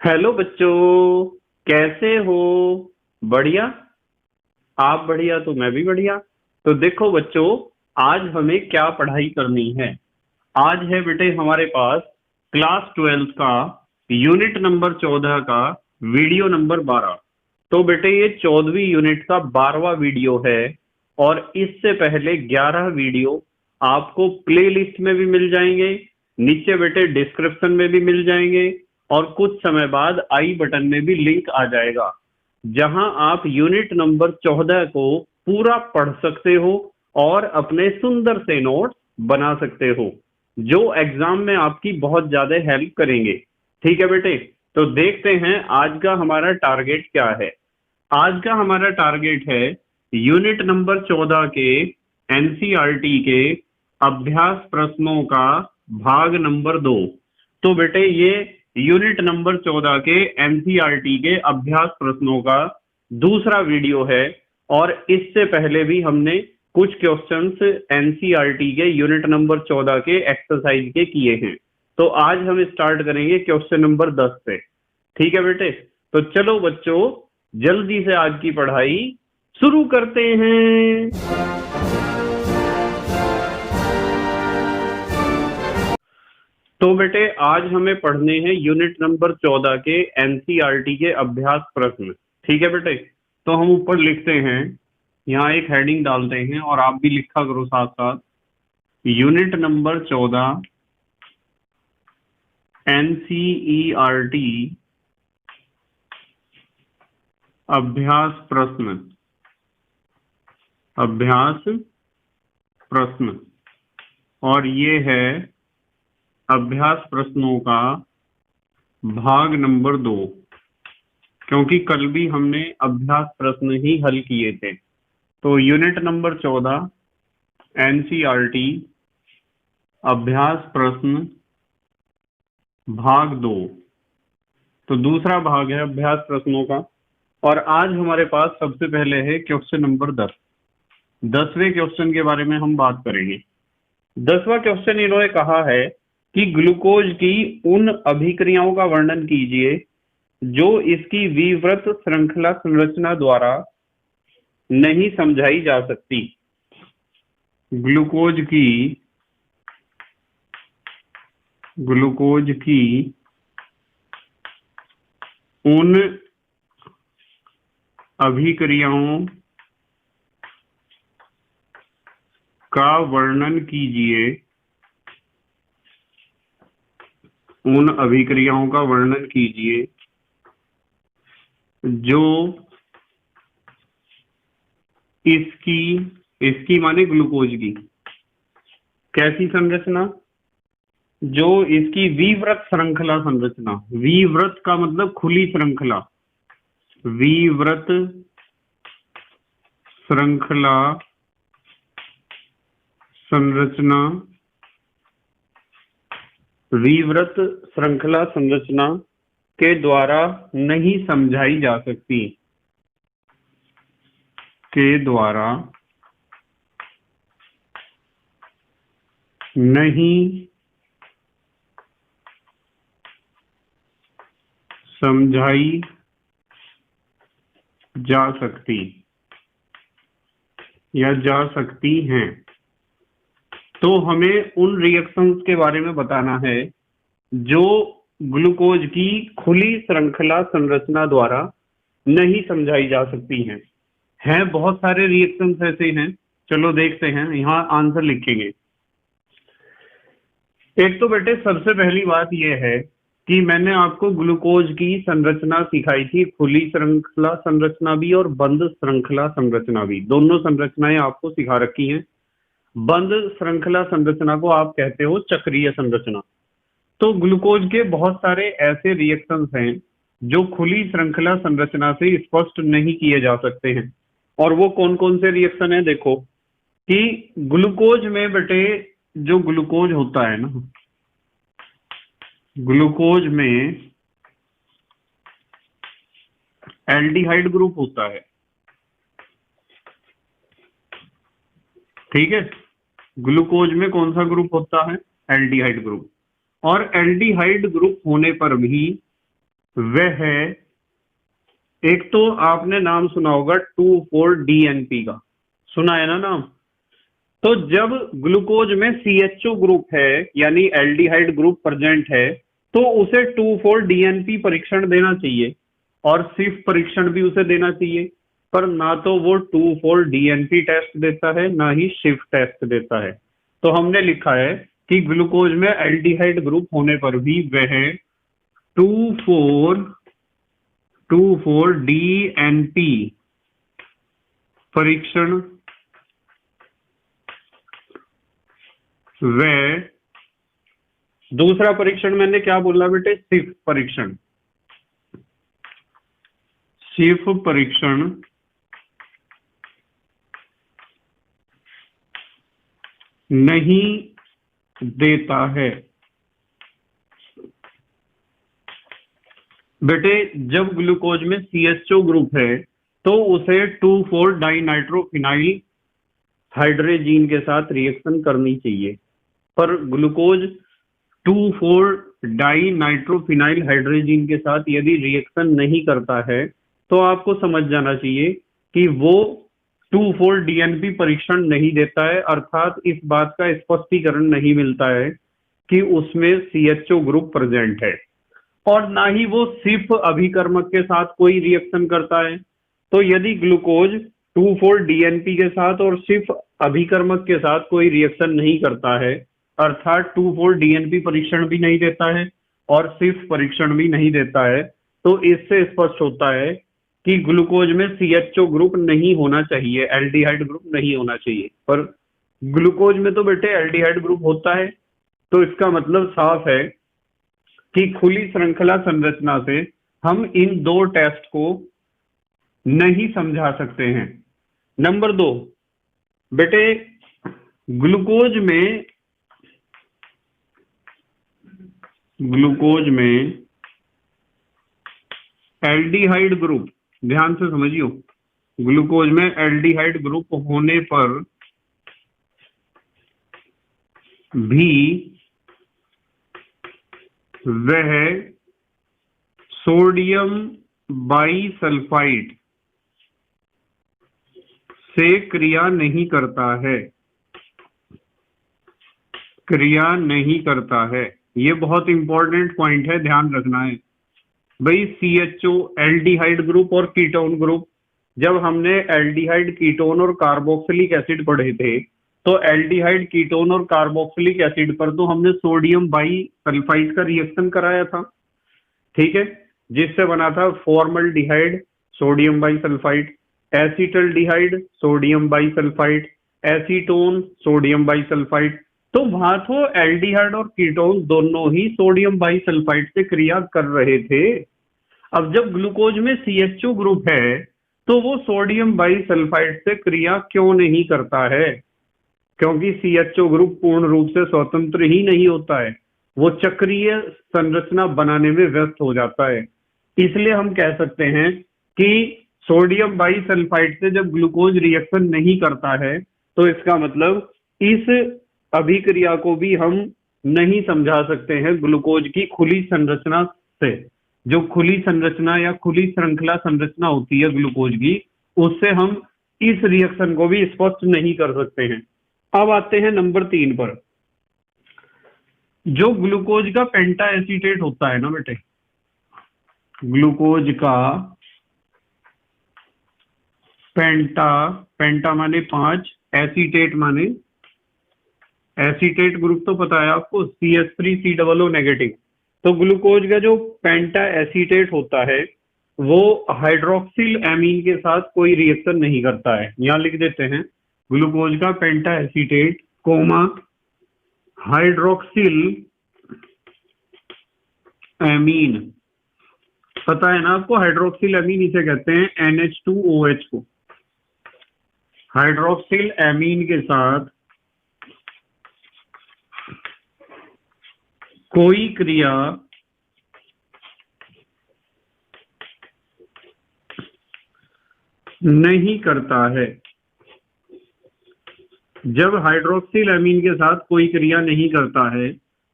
Hello बच्चों, कैसे हो? बढ़िया। आप बढ़िया तो मैं भी बढ़िया। तो देखो बच्चों, आज हमें क्या पढ़ाई करनी है। आज है बेटे हमारे पास क्लास 12 का यूनिट नंबर 14 का वीडियो नंबर 12। तो बेटे ये 14वीं यूनिट का 12वां वीडियो है। और इससे पहले 11 वीडियो आपको प्ले लिस्ट में भी मिल जाएंगे, नीचे बेटे डिस्क्रिप्शन में भी मिल जाएंगे, और कुछ समय बाद आई बटन में भी लिंक आ जाएगा, जहां आप यूनिट नंबर 14 को पूरा पढ़ सकते हो और अपने सुंदर से नोट्स बना सकते हो, जो एग्जाम में आपकी बहुत ज्यादा हेल्प करेंगे। ठीक है बेटे, तो देखते हैं आज का हमारा टारगेट क्या है। आज का हमारा टारगेट है यूनिट नंबर 14 के एनसीईआरटी के अभ्यास प्रश्नों का भाग नंबर 2। तो बेटे ये यूनिट नंबर 14 के एनसीईआरटी के अभ्यास प्रश्नों का दूसरा वीडियो है। और इससे पहले भी हमने कुछ क्वेश्चंस एनसीईआरटी के यूनिट नंबर 14 के एक्सरसाइज के किए हैं। तो आज हम स्टार्ट करेंगे क्वेश्चन नंबर 10 से। ठीक है बेटे, तो चलो बच्चों, जल्दी से आज की पढ़ाई शुरू करते हैं। तो बेटे आज हमें पढ़ने हैं यूनिट नंबर 14 के एनसीईआरटी के अभ्यास प्रश्न। ठीक है बेटे, तो हम ऊपर लिखते हैं, यहाँ एक हेडिंग डालते हैं और आप भी लिखा करो साथ साथ, यूनिट नंबर 14 एनसीईआरटी अभ्यास प्रश्न। अभ्यास प्रश्न, और ये है अभ्यास प्रश्नों का भाग नंबर 2, क्योंकि कल भी हमने अभ्यास प्रश्न ही हल किए थे। तो यूनिट नंबर 14 एनसीईआरटी अभ्यास प्रश्न भाग 2, तो दूसरा भाग है अभ्यास प्रश्नों का। और आज हमारे पास सबसे पहले है क्वेश्चन नंबर 10। 10वें क्वेश्चन के बारे में हम बात करेंगे। 10वां क्वेश्चन इन्होंने कहा है कि ग्लूकोज की उन अभिक्रियाओं का वर्णन कीजिए जो इसकी विवृत श्रृंखला संरचना द्वारा नहीं समझाई जा सकती। ग्लूकोज की उन अभिक्रियाओं का वर्णन कीजिए, उन अभिक्रियाओं का वर्णन कीजिए जो इसकी माने ग्लूकोज की कैसी संरचना, जो इसकी विवृत श्रृंखला संरचना। विवृत का मतलब खुली श्रृंखला, विवृत श्रृंखला संरचना, विवृत श्रृंखला संरचना के द्वारा नहीं समझाई जा सकती, के द्वारा नहीं समझाई जा सकती या जा सकती हैं। तो हमें उन रिएक्शंस के बारे में बताना है जो ग्लूकोज की खुली श्रृंखला संरचना द्वारा नहीं समझाई जा सकती हैं बहुत सारे रिएक्शंस ऐसे हैं। चलो देखते हैं, यहाँ आंसर लिखेंगे। एक तो बेटे सबसे पहली बात यह है कि मैंने आपको ग्लूकोज की संरचना सिखाई थी, खुली श्रृंखला संरचना भी और बंद श्रृंखला संरचना भी। दोनों संरचनाएं आपको सिखा रखी हैं। बंद श्रृंखला संरचना को आप कहते हो चक्रीय संरचना। तो ग्लूकोज के बहुत सारे ऐसे रिएक्शंस हैं जो खुली श्रृंखला संरचना से स्पष्ट नहीं किए जा सकते हैं। और वो कौन कौन से रिएक्शन है, देखो कि ग्लूकोज में बेटे जो ग्लूकोज होता है ना, ग्लूकोज में एल्डिहाइड ग्रुप होता है। ठीक है, ग्लूकोज में कौन सा ग्रुप होता है? Aldehyde group. और एल्डिहाइड ग्रुप होने पर भी वह है, एक तो आपने नाम सुना होगा 2,4-DNP का, सुना है ना नाम। तो जब ग्लूकोज में CHO ग्रुप है यानी एल्डिहाइड ग्रुप प्रेजेंट है तो उसे 2,4-DNP परीक्षण देना चाहिए और सिर्फ परीक्षण भी उसे देना चाहिए, पर ना तो वो 2,4-DNP टेस्ट देता है ना ही शिफ्ट टेस्ट देता है। तो हमने लिखा है कि ग्लूकोज में एल्डिहाइड ग्रुप होने पर भी वह 2,4-DNP परीक्षण व दूसरा परीक्षण मैंने क्या बोला बेटे, सिफ परीक्षण, सिफ परीक्षण नहीं देता है। बेटे जब ग्लूकोज में CHO ग्रुप है तो उसे 2,4-डाइनाइट्रोफिनाइल हाइड्रोजीन के साथ रिएक्शन करनी चाहिए, पर ग्लूकोज 2,4-डाइनाइट्रोफिनाइल हाइड्रोजीन के साथ यदि रिएक्शन नहीं करता है तो आपको समझ जाना चाहिए कि वो 2,4-DNP परीक्षण नहीं देता है, अर्थात इस बात का स्पष्टीकरण नहीं मिलता है कि उसमें CHO ग्रुप प्रेजेंट है, और ना ही वो सिर्फ अभिकर्मक के साथ कोई रिएक्शन करता है। तो यदि ग्लूकोज 2,4-DNP के साथ और सिर्फ अभिकर्मक के साथ कोई रिएक्शन नहीं करता है, अर्थात 2,4-DNP परीक्षण भी नहीं देता है और सिर्फ परीक्षण भी नहीं देता है, तो इससे स्पष्ट होता है कि ग्लूकोज में CHO ग्रुप नहीं होना चाहिए, एल्डिहाइड ग्रुप नहीं होना चाहिए। पर ग्लूकोज में तो बेटे एल्डिहाइड ग्रुप होता है, तो इसका मतलब साफ है कि खुली श्रृंखला संरचना से हम इन दो टेस्ट को नहीं समझा सकते हैं। नंबर 2, बेटे ग्लूकोज में एल्डिहाइड ग्रुप, ध्यान से समझियो, ग्लूकोज में एल्डिहाइड ग्रुप होने पर भी वह सोडियम बाईसल्फाइड से क्रिया नहीं करता है, क्रिया नहीं करता है। ये बहुत इंपॉर्टेंट पॉइंट है, ध्यान रखना है भाई। CHO एल्डिहाइड ग्रुप और कीटोन ग्रुप, जब हमने एल्डिहाइड, कीटोन और कार्बोक्सिलिक एसिड पढ़े थे तो एल्डिहाइड, कीटोन और कार्बोक्सिलिक एसिड पर तो हमने सोडियम बाईसल्फाइड का रिएक्शन कराया था, ठीक है, जिससे बना था formaldehyde sodium bisulphite, acetaldehyde sodium bisulphite, acetone sodium bisulphite. तो वहां तो एल्डिहाइड और कीटोन दोनों ही सोडियम बाईसल्फाइड से क्रिया कर रहे थे। अब जब ग्लूकोज में CHO ग्रुप है तो वो सोडियम बाईसल्फाइड से क्रिया क्यों नहीं करता है? क्योंकि CHO ग्रुप पूर्ण रूप से स्वतंत्र ही नहीं होता है, वो चक्रीय संरचना बनाने में व्यस्त हो जाता है। इसलिए हम कह सकते हैं कि सोडियम बाईसल्फाइड से जब ग्लूकोज रिएक्शन नहीं करता है तो इसका मतलब इस अभिक्रिया को भी हम नहीं समझा सकते हैं ग्लूकोज की खुली संरचना से। जो खुली संरचना या खुली श्रृंखला संरचना होती है ग्लूकोज की, उससे हम इस रिएक्शन को भी स्पष्ट नहीं कर सकते हैं। अब आते हैं नंबर 3 पर। जो ग्लूकोज का पेंटा एसीटेट होता है ना बेटे, ग्लूकोज का पेंटा माने 5, एसीटेट माने, एसीटेट ग्रुप तो पता है आपको, CH3COO नेगेटिव। तो ग्लूकोज का जो पेंटा एसीटेट होता है वो हाइड्रोक्सिल एमीन के साथ कोई रिएक्शन नहीं करता है। यहां लिख देते हैं ग्लूकोज का पेंटा एसीटेट कोमा हाइड्रोक्सिल एमीन, पता है ना आपको, हाइड्रोक्सिल एमीन इसे कहते हैं NH2OH को। हाइड्रोक्सिल एमीन के साथ कोई क्रिया नहीं करता है। जब हाइड्रोक्सिल एमीन के साथ कोई क्रिया नहीं करता है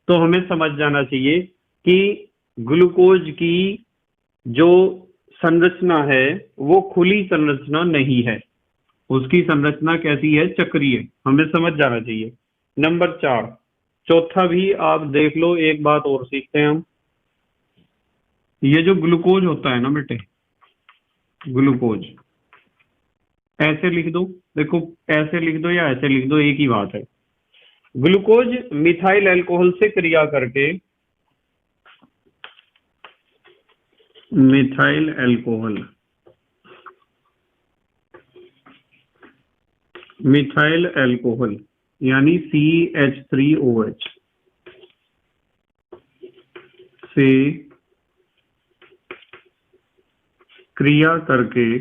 तो हमें समझ जाना चाहिए कि ग्लूकोज की जो संरचना है वो खुली संरचना नहीं है, उसकी संरचना कैसी है, चक्रीय। हमें समझ जाना चाहिए। नंबर 4, चौथा भी आप देख लो। एक बात और सीखते हैं हम, ये जो ग्लूकोज होता है ना बेटे, ग्लूकोज ऐसे लिख दो, देखो ऐसे लिख दो या ऐसे लिख दो, एक ही बात है। ग्लूकोज मिथाइल अल्कोहल से क्रिया करके, मिथाइल अल्कोहल, मिथाइल अल्कोहल यानी CH3OH से क्रिया करके,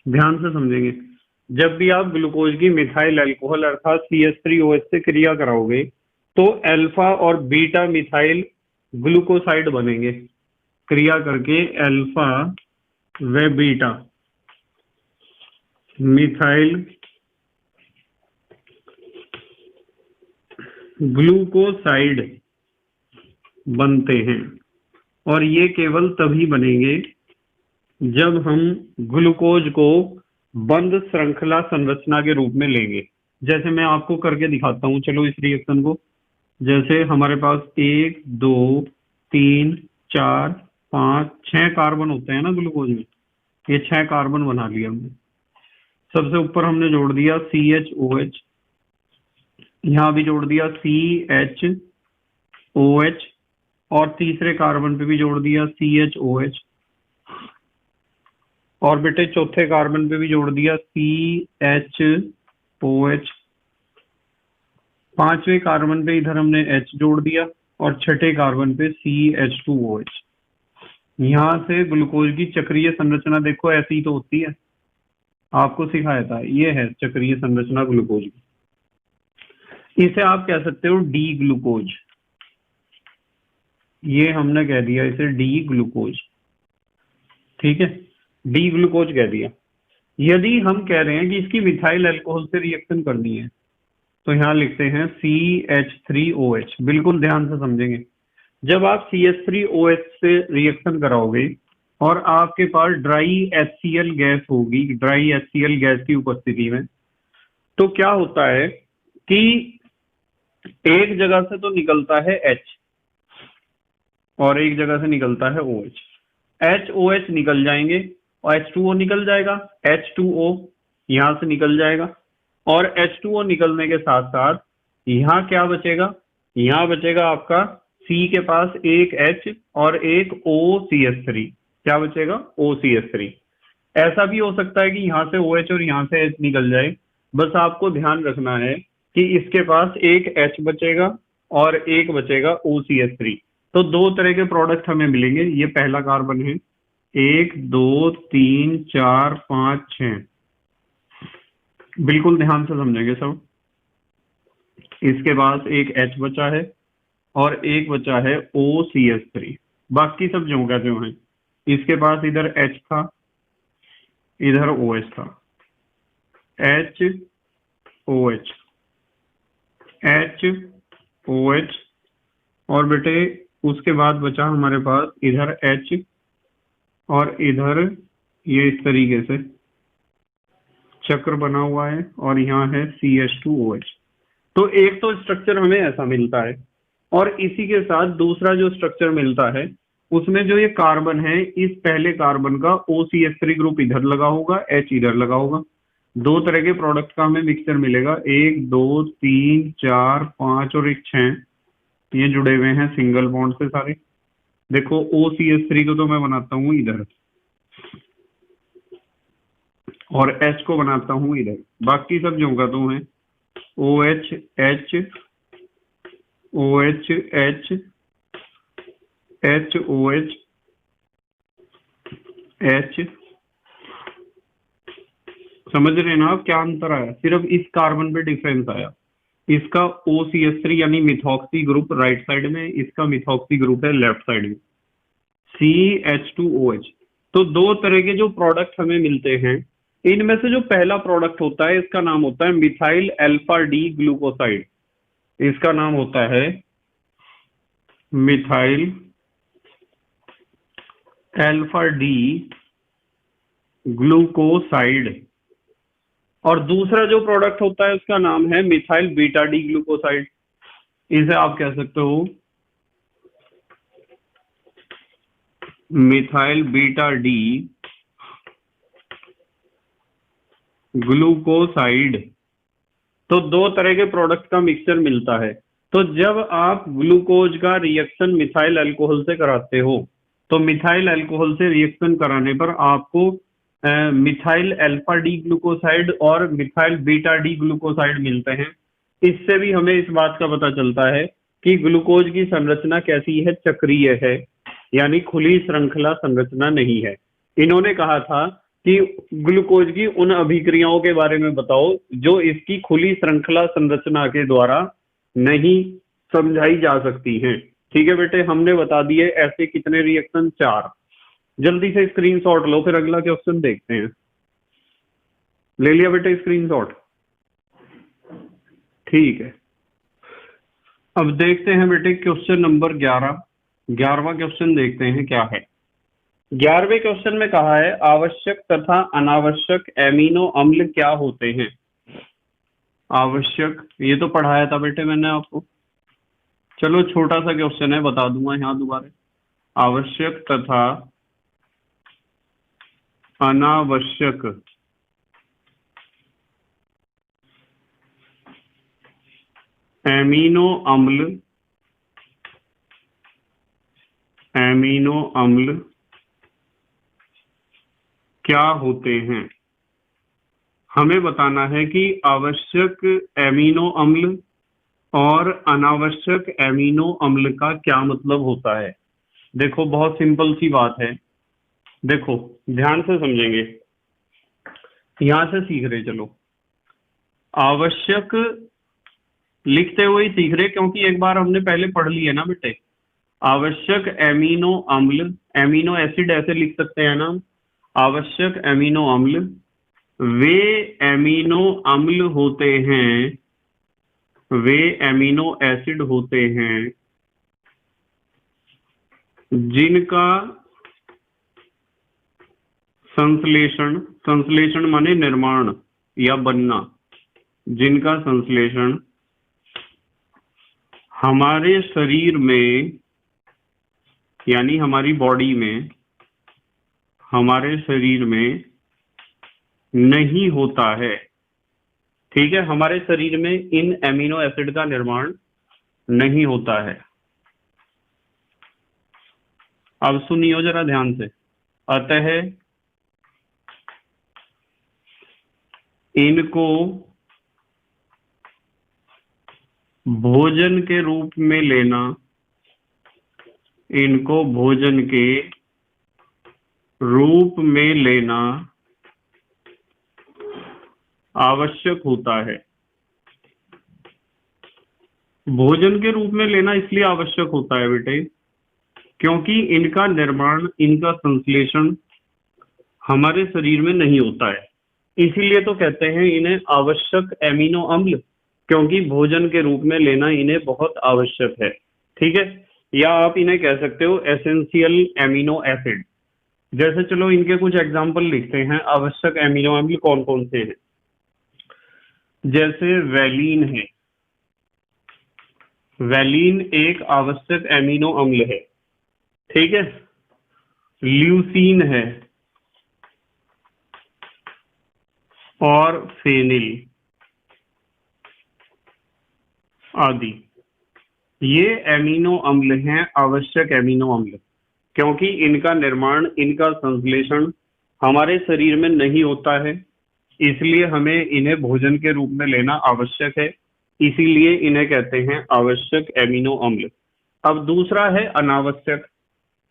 ध्यान से समझेंगे, जब भी आप ग्लूकोज की मिथाइल अल्कोहल अर्थात CH3OH से क्रिया कराओगे तो अल्फा और बीटा मिथाइल ग्लूकोसाइड बनेंगे। क्रिया करके अल्फा व बीटा मिथाइल ग्लूकोसाइड बनते हैं, और ये केवल तभी बनेंगे जब हम ग्लूकोज को बंद श्रृंखला संरचना के रूप में लेंगे। जैसे मैं आपको करके दिखाता हूं, चलो इस रिएक्शन को। जैसे हमारे पास 1 2 3 4 5 6 कार्बन होते हैं ना ग्लूकोज में, ये 6 कार्बन बना लिया हमने। सबसे ऊपर हमने जोड़ दिया CHOH, यहां भी जोड़ दिया CHOH, और तीसरे कार्बन पे भी जोड़ दिया CHOH, और बेटे चौथे कार्बन पे भी जोड़ दिया CHOH, पांचवें कार्बन पे इधर हमने H जोड़ दिया, और छठे कार्बन पे CH2OH। यहां से ग्लूकोज की चक्रीय संरचना देखो ऐसी ही तो होती है, आपको सिखाया था, ये है चक्रीय संरचना ग्लूकोज की। इसे आप कह सकते हो डी ग्लूकोज, ये हमने कह दिया इसे डी ग्लूकोज, ठीक है, डी ग्लूकोज कह दिया। यदि हम कह रहे हैं कि इसकी मिथाइल अल्कोहल से रिएक्शन करनी है तो यहां लिखते हैं CH3OH। बिल्कुल ध्यान से समझेंगे, जब आप CH3OH से रिएक्शन कराओगे और आपके पास ड्राई HCl गैस होगी, ड्राई HCl गैस की उपस्थिति में, तो क्या होता है कि एक जगह से तो निकलता है H और एक जगह से निकलता है OH। HOH निकल जाएंगे और H2O निकल जाएगा, H2O यहां से निकल जाएगा, और H2O निकलने के साथ साथ यहां क्या बचेगा, यहां बचेगा आपका C के पास एक H और एक OCH3। क्या बचेगा, OCH3। ऐसा भी हो सकता है कि यहां से OH और यहां से H निकल जाए, बस आपको ध्यान रखना है कि इसके पास एक H बचेगा और एक बचेगा OCH3। तो दो तरह के प्रोडक्ट हमें मिलेंगे। ये पहला कार्बन है, 1 2 3 4 5 6, बिल्कुल ध्यान से समझेंगे सब। इसके पास एक H बचा है और एक बचा है OCH3, बाकी सब ज्यों का त्यों है। इसके पास इधर H था, इधर OH था, HOH HOH, और बेटे उसके बाद बचा हमारे पास इधर H और इधर ये इस तरीके से चक्र बना हुआ है, और यहाँ है CH2OH। तो एक तो स्ट्रक्चर हमें ऐसा मिलता है, और इसी के साथ दूसरा जो स्ट्रक्चर मिलता है उसमें जो ये कार्बन है, इस पहले कार्बन का OCH3 ग्रुप इधर लगा होगा, H इधर लगा होगा। दो तरह के प्रोडक्ट का हमें मिक्सचर मिलेगा, 1 2 3 4 5 और एक 6, ये जुड़े हुए हैं सिंगल बॉन्ड से सारे। देखो OCH3 को तो मैं बनाता हूं इधर और H को बनाता हूं इधर, बाकी सब जो का तो है OH H OH H HOH H। समझ रहे हैं ना आप क्या अंतर आया, सिर्फ इस कार्बन पे डिफरेंस आया। इसका OCH3 यानी मिथॉक्सी ग्रुप राइट साइड में, इसका मिथॉक्सी ग्रुप है लेफ्ट साइड में, CH2OH। तो दो तरह के जो प्रोडक्ट हमें मिलते हैं, इनमें से जो पहला प्रोडक्ट होता है इसका नाम होता है मिथाइल अल्फा डी ग्लूकोसाइड। इसका नाम होता है मिथाइल अल्फा डी ग्लूकोसाइड, और दूसरा जो प्रोडक्ट होता है उसका नाम है मिथाइल बीटा डी ग्लूकोसाइड। इसे आप कह सकते हो मिथाइल बीटा डी ग्लूकोसाइड। तो दो तरह के प्रोडक्ट का मिक्सचर मिलता है। तो जब आप ग्लूकोज का रिएक्शन मिथाइल अल्कोहल से कराते हो, तो मिथाइल अल्कोहल से रिएक्शन कराने पर आपको मिथाइल अल्फा डी ग्लूकोसाइड और मिथाइल बीटा डी ग्लूकोसाइड मिलते हैं। इससे भी हमें इस बात का पता चलता है कि ग्लूकोज की संरचना कैसी है, चक्रीय है, यानी खुली श्रृंखला संरचना नहीं है। इन्होंने कहा था कि ग्लूकोज की उन अभिक्रियाओं के बारे में बताओ जो इसकी खुली श्रृंखला संरचना के द्वारा नहीं समझाई जा सकती हैं। ठीक है बेटे, हमने बता दिए ऐसे कितने रिएक्शन, 4। जल्दी से स्क्रीनशॉट लो, फिर अगला क्वेश्चन देखते हैं। ले लिया बेटे स्क्रीनशॉट? ठीक है, अब देखते हैं बेटे क्वेश्चन नंबर 11। 11वां क्वेश्चन देखते हैं क्या है। 11वें क्वेश्चन में कहा है आवश्यक तथा अनावश्यक एमिनो अम्ल क्या होते हैं। आवश्यक, ये तो पढ़ाया था बेटे मैंने आपको। चलो छोटा सा क्वेश्चन है, बता दूंगा यहाँ दोबारा। आवश्यक तथा अनावश्यक एमिनो अम्ल क्या होते हैं। हमें बताना है कि आवश्यक एमिनो अम्ल और अनावश्यक एमिनो अम्ल का क्या मतलब होता है। देखो बहुत सिंपल सी बात है, देखो ध्यान से समझेंगे, यहां से सीख रहे चलो। आवश्यक लिखते हुए ही सीख रहे, क्योंकि एक बार हमने पहले पढ़ लिया ना बेटे। आवश्यक एमिनो अम्ल, एमिनो एसिड ऐसे लिख सकते हैं ना। आवश्यक एमिनो अम्ल वे एमिनो अम्ल होते हैं, वे एमिनो एसिड होते हैं जिनका संश्लेषण, संश्लेषण माने निर्माण या बनना, जिनका संश्लेषण हमारे शरीर में यानी हमारी बॉडी में, हमारे शरीर में नहीं होता है। ठीक है, हमारे शरीर में इन एमिनो एसिड का निर्माण नहीं होता है। अब सुनियो जरा ध्यान से। अतः इनको भोजन के रूप में लेना, इनको भोजन के रूप में लेना आवश्यक होता है। भोजन के रूप में लेना इसलिए आवश्यक होता है बेटे, क्योंकि इनका निर्माण, इनका संश्लेषण हमारे शरीर में नहीं होता है। इसीलिए तो कहते हैं इन्हें आवश्यक एमिनो अम्ल, क्योंकि भोजन के रूप में लेना इन्हें बहुत आवश्यक है। ठीक है, या आप इन्हें कह सकते हो एसेंशियल एमिनो एसिड। जैसे चलो इनके कुछ एग्जाम्पल लिखते हैं, आवश्यक एमिनो अम्ल कौन कौन से हैं। जैसे वैलीन है, वैलीन एक आवश्यक एमिनो अम्ल है। ठीक है, ल्यूसीन है और फेनिल आदि, ये एमिनो अम्ल हैं, आवश्यक एमिनो अम्ल, क्योंकि इनका निर्माण, इनका संश्लेषण हमारे शरीर में नहीं होता है, इसलिए हमें इन्हें भोजन के रूप में लेना आवश्यक है। इसीलिए इन्हें कहते हैं आवश्यक एमिनो अम्ल। अब दूसरा है अनावश्यक।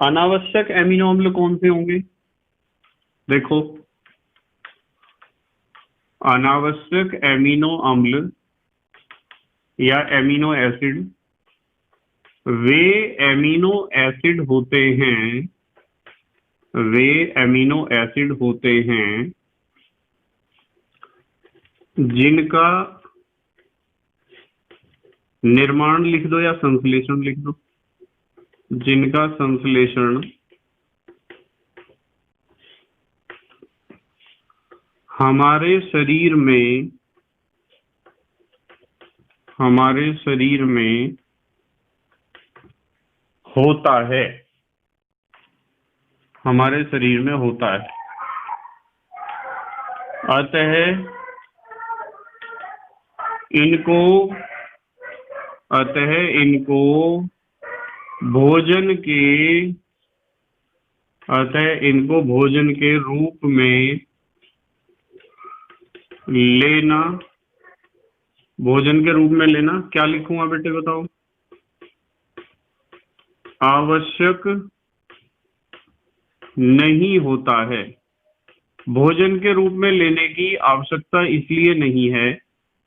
अनावश्यक एमिनो अम्ल कौन से होंगे? देखो, अनावश्यक एमिनो अम्ल या एमिनो एसिड वे एमिनो एसिड होते हैं, वे एमिनो एसिड होते हैं जिनका निर्माण लिख दो या संश्लेषण लिख दो, जिनका संश्लेषण हमारे शरीर में होता है। हमारे शरीर में होता है। अतः इनको भोजन के रूप में लेना क्या लिखूंगा बेटे बताओ? आवश्यक नहीं होता है। भोजन के रूप में लेने की आवश्यकता इसलिए नहीं है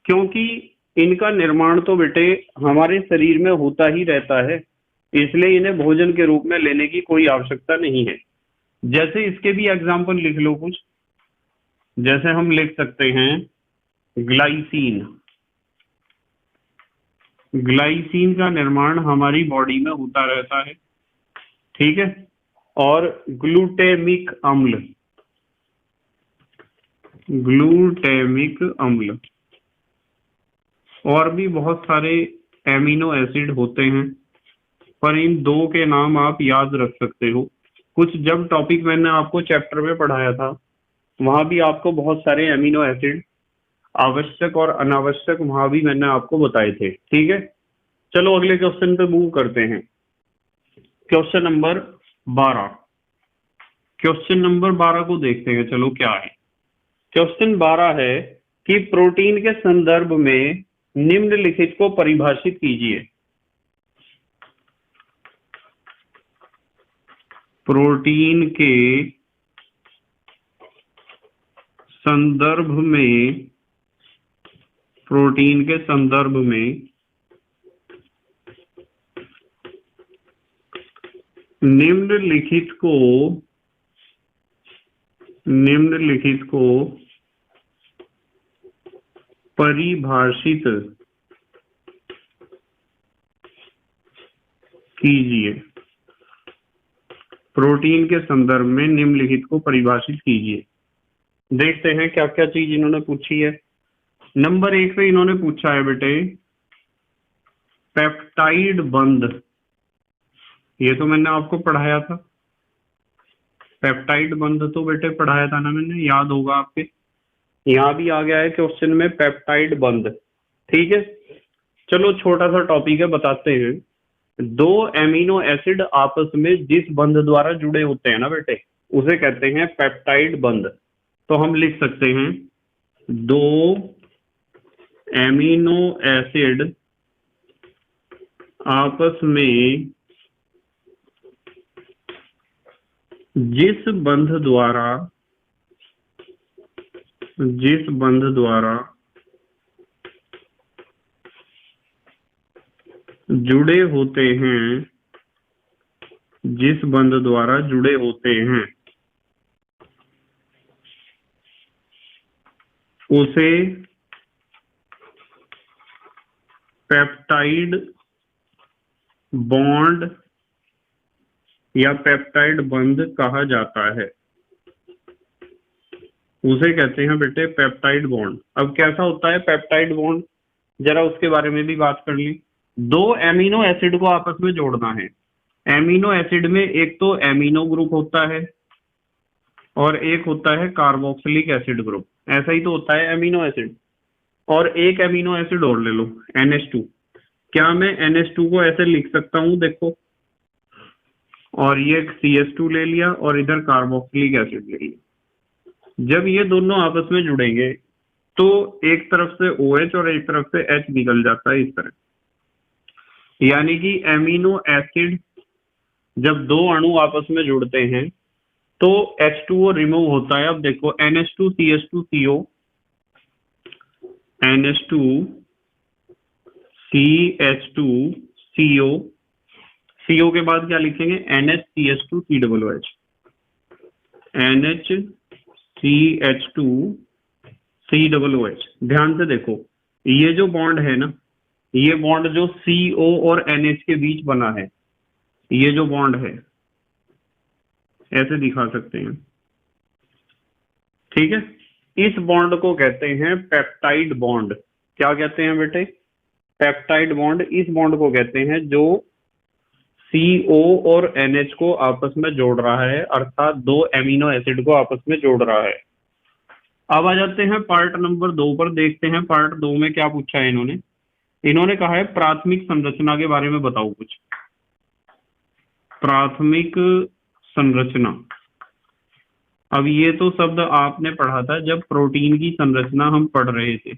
क्योंकि इनका निर्माण तो बेटे हमारे शरीर में होता ही रहता है, इसलिए इन्हें भोजन के रूप में लेने की कोई आवश्यकता नहीं है। जैसे इसके भी एग्जाम्पल लिख लो कुछ। जैसे हम लिख सकते हैं ग्लाइसिन का निर्माण हमारी बॉडी में होता रहता है, ठीक है। और ग्लूटेमिक अम्ल और भी बहुत सारे एमिनो एसिड होते हैं, पर इन दो के नाम आप याद रख सकते हो। कुछ जब टॉपिक मैंने आपको चैप्टर में पढ़ाया था वहां भी आपको बहुत सारे एमिनो एसिड आवश्यक और अनावश्यक वहां भी मैंने आपको बताए थे, ठीक है। चलो अगले क्वेश्चन पे मूव करते हैं। क्वेश्चन नंबर 12 को देखते हैं। चलो क्या है क्वेश्चन 12 है कि प्रोटीन के संदर्भ में निम्नलिखित को परिभाषित कीजिए। प्रोटीन के संदर्भ में निम्नलिखित को परिभाषित कीजिए। प्रोटीन के संदर्भ में निम्नलिखित को परिभाषित कीजिए। देखते हैं क्या क्या चीज इन्होंने पूछी है। नंबर 1 पे इन्होंने पूछा है बेटे पेप्टाइड बंध। ये तो मैंने आपको पढ़ाया था, पेप्टाइड बंध तो बेटे पढ़ाया था ना मैंने, याद होगा आपके। यहाँ भी आ गया है क्वेश्चन में पेप्टाइड बंध, ठीक है। चलो छोटा सा टॉपिक है, बताते हैं। दो एमिनो एसिड आपस में जिस बंध द्वारा जुड़े होते हैं ना बेटे, उसे कहते हैं पेप्टाइड बंध। तो हम लिख सकते हैं दो एमिनो एसिड आपस में जिस बंध द्वारा जुड़े होते हैं उसे पेप्टाइड बॉन्ड या पेप्टाइड बंध कहा जाता है। उसे कहते हैं बेटे पेप्टाइड बॉन्ड। अब कैसा होता है पेप्टाइड बॉन्ड, जरा उसके बारे में भी बात कर ली। दो एमिनो एसिड को आपस में जोड़ना है। एमिनो एसिड में एक तो एमिनो ग्रुप होता है और एक होता है कार्बोक्सिलिक एसिड ग्रुप। ऐसा ही तो होता है एमिनो एसिड। और एक एमिनो एसिड और ले लो NH2। क्या मैं NH2 को ऐसे लिख सकता हूं, देखो, और ये CH2 ले लिया और इधर कार्बोक्सिलिक एसिड ले लिया। जब ये दोनों आपस में जुड़ेंगे तो एक तरफ से OH और एक तरफ से H निकल जाता है, इस तरह। यानी कि एमिनो एसिड जब दो अणु आपस में जुड़ते हैं तो H2O रिमूव होता है। अब देखो NH2 CH2 CO, NH2 CH2 CO, CO के बाद क्या लिखेंगे NHCH2 COOH, NHCH2 COOH। ध्यान से देखो ये जो बॉन्ड है ना, ये बॉन्ड जो CO और NH के बीच बना है, ये जो बॉन्ड है ऐसे दिखा सकते हैं, ठीक है। इस बॉन्ड को कहते हैं पेप्टाइड बॉन्ड। क्या कहते हैं बेटे? Peptide bond. इस बॉन्ड को कहते हैं जो CO और NH को आपस में जोड़ रहा है, अर्थात दो एमिनो एसिड को आपस में जोड़ रहा है। अब आ जाते हैं पार्ट नंबर 2 पर, देखते हैं पार्ट 2 में क्या पूछा है इन्होंने। इन्होंने कहा है प्राथमिक संरचना के बारे में बताओ कुछ। प्राथमिक संरचना। अब ये तो शब्द आपने पढ़ा था जब प्रोटीन की संरचना हम पढ़ रहे थे।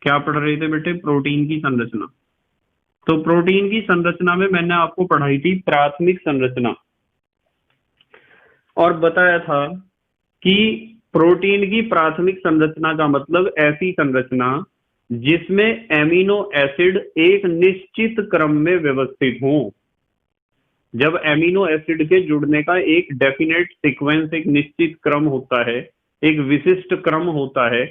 क्या पढ़ रहे थे बेटे? प्रोटीन की संरचना। तो प्रोटीन की संरचना में मैंने आपको पढ़ाई थी प्राथमिक संरचना, और बताया था कि प्रोटीन की प्राथमिक संरचना का मतलब ऐसी संरचना जिसमें एमिनो एसिड एक निश्चित क्रम में व्यवस्थित हो। जब एमिनो एसिड के जुड़ने का एक डेफिनेट सीक्वेंस, एक निश्चित क्रम होता है, एक विशिष्ट क्रम होता है,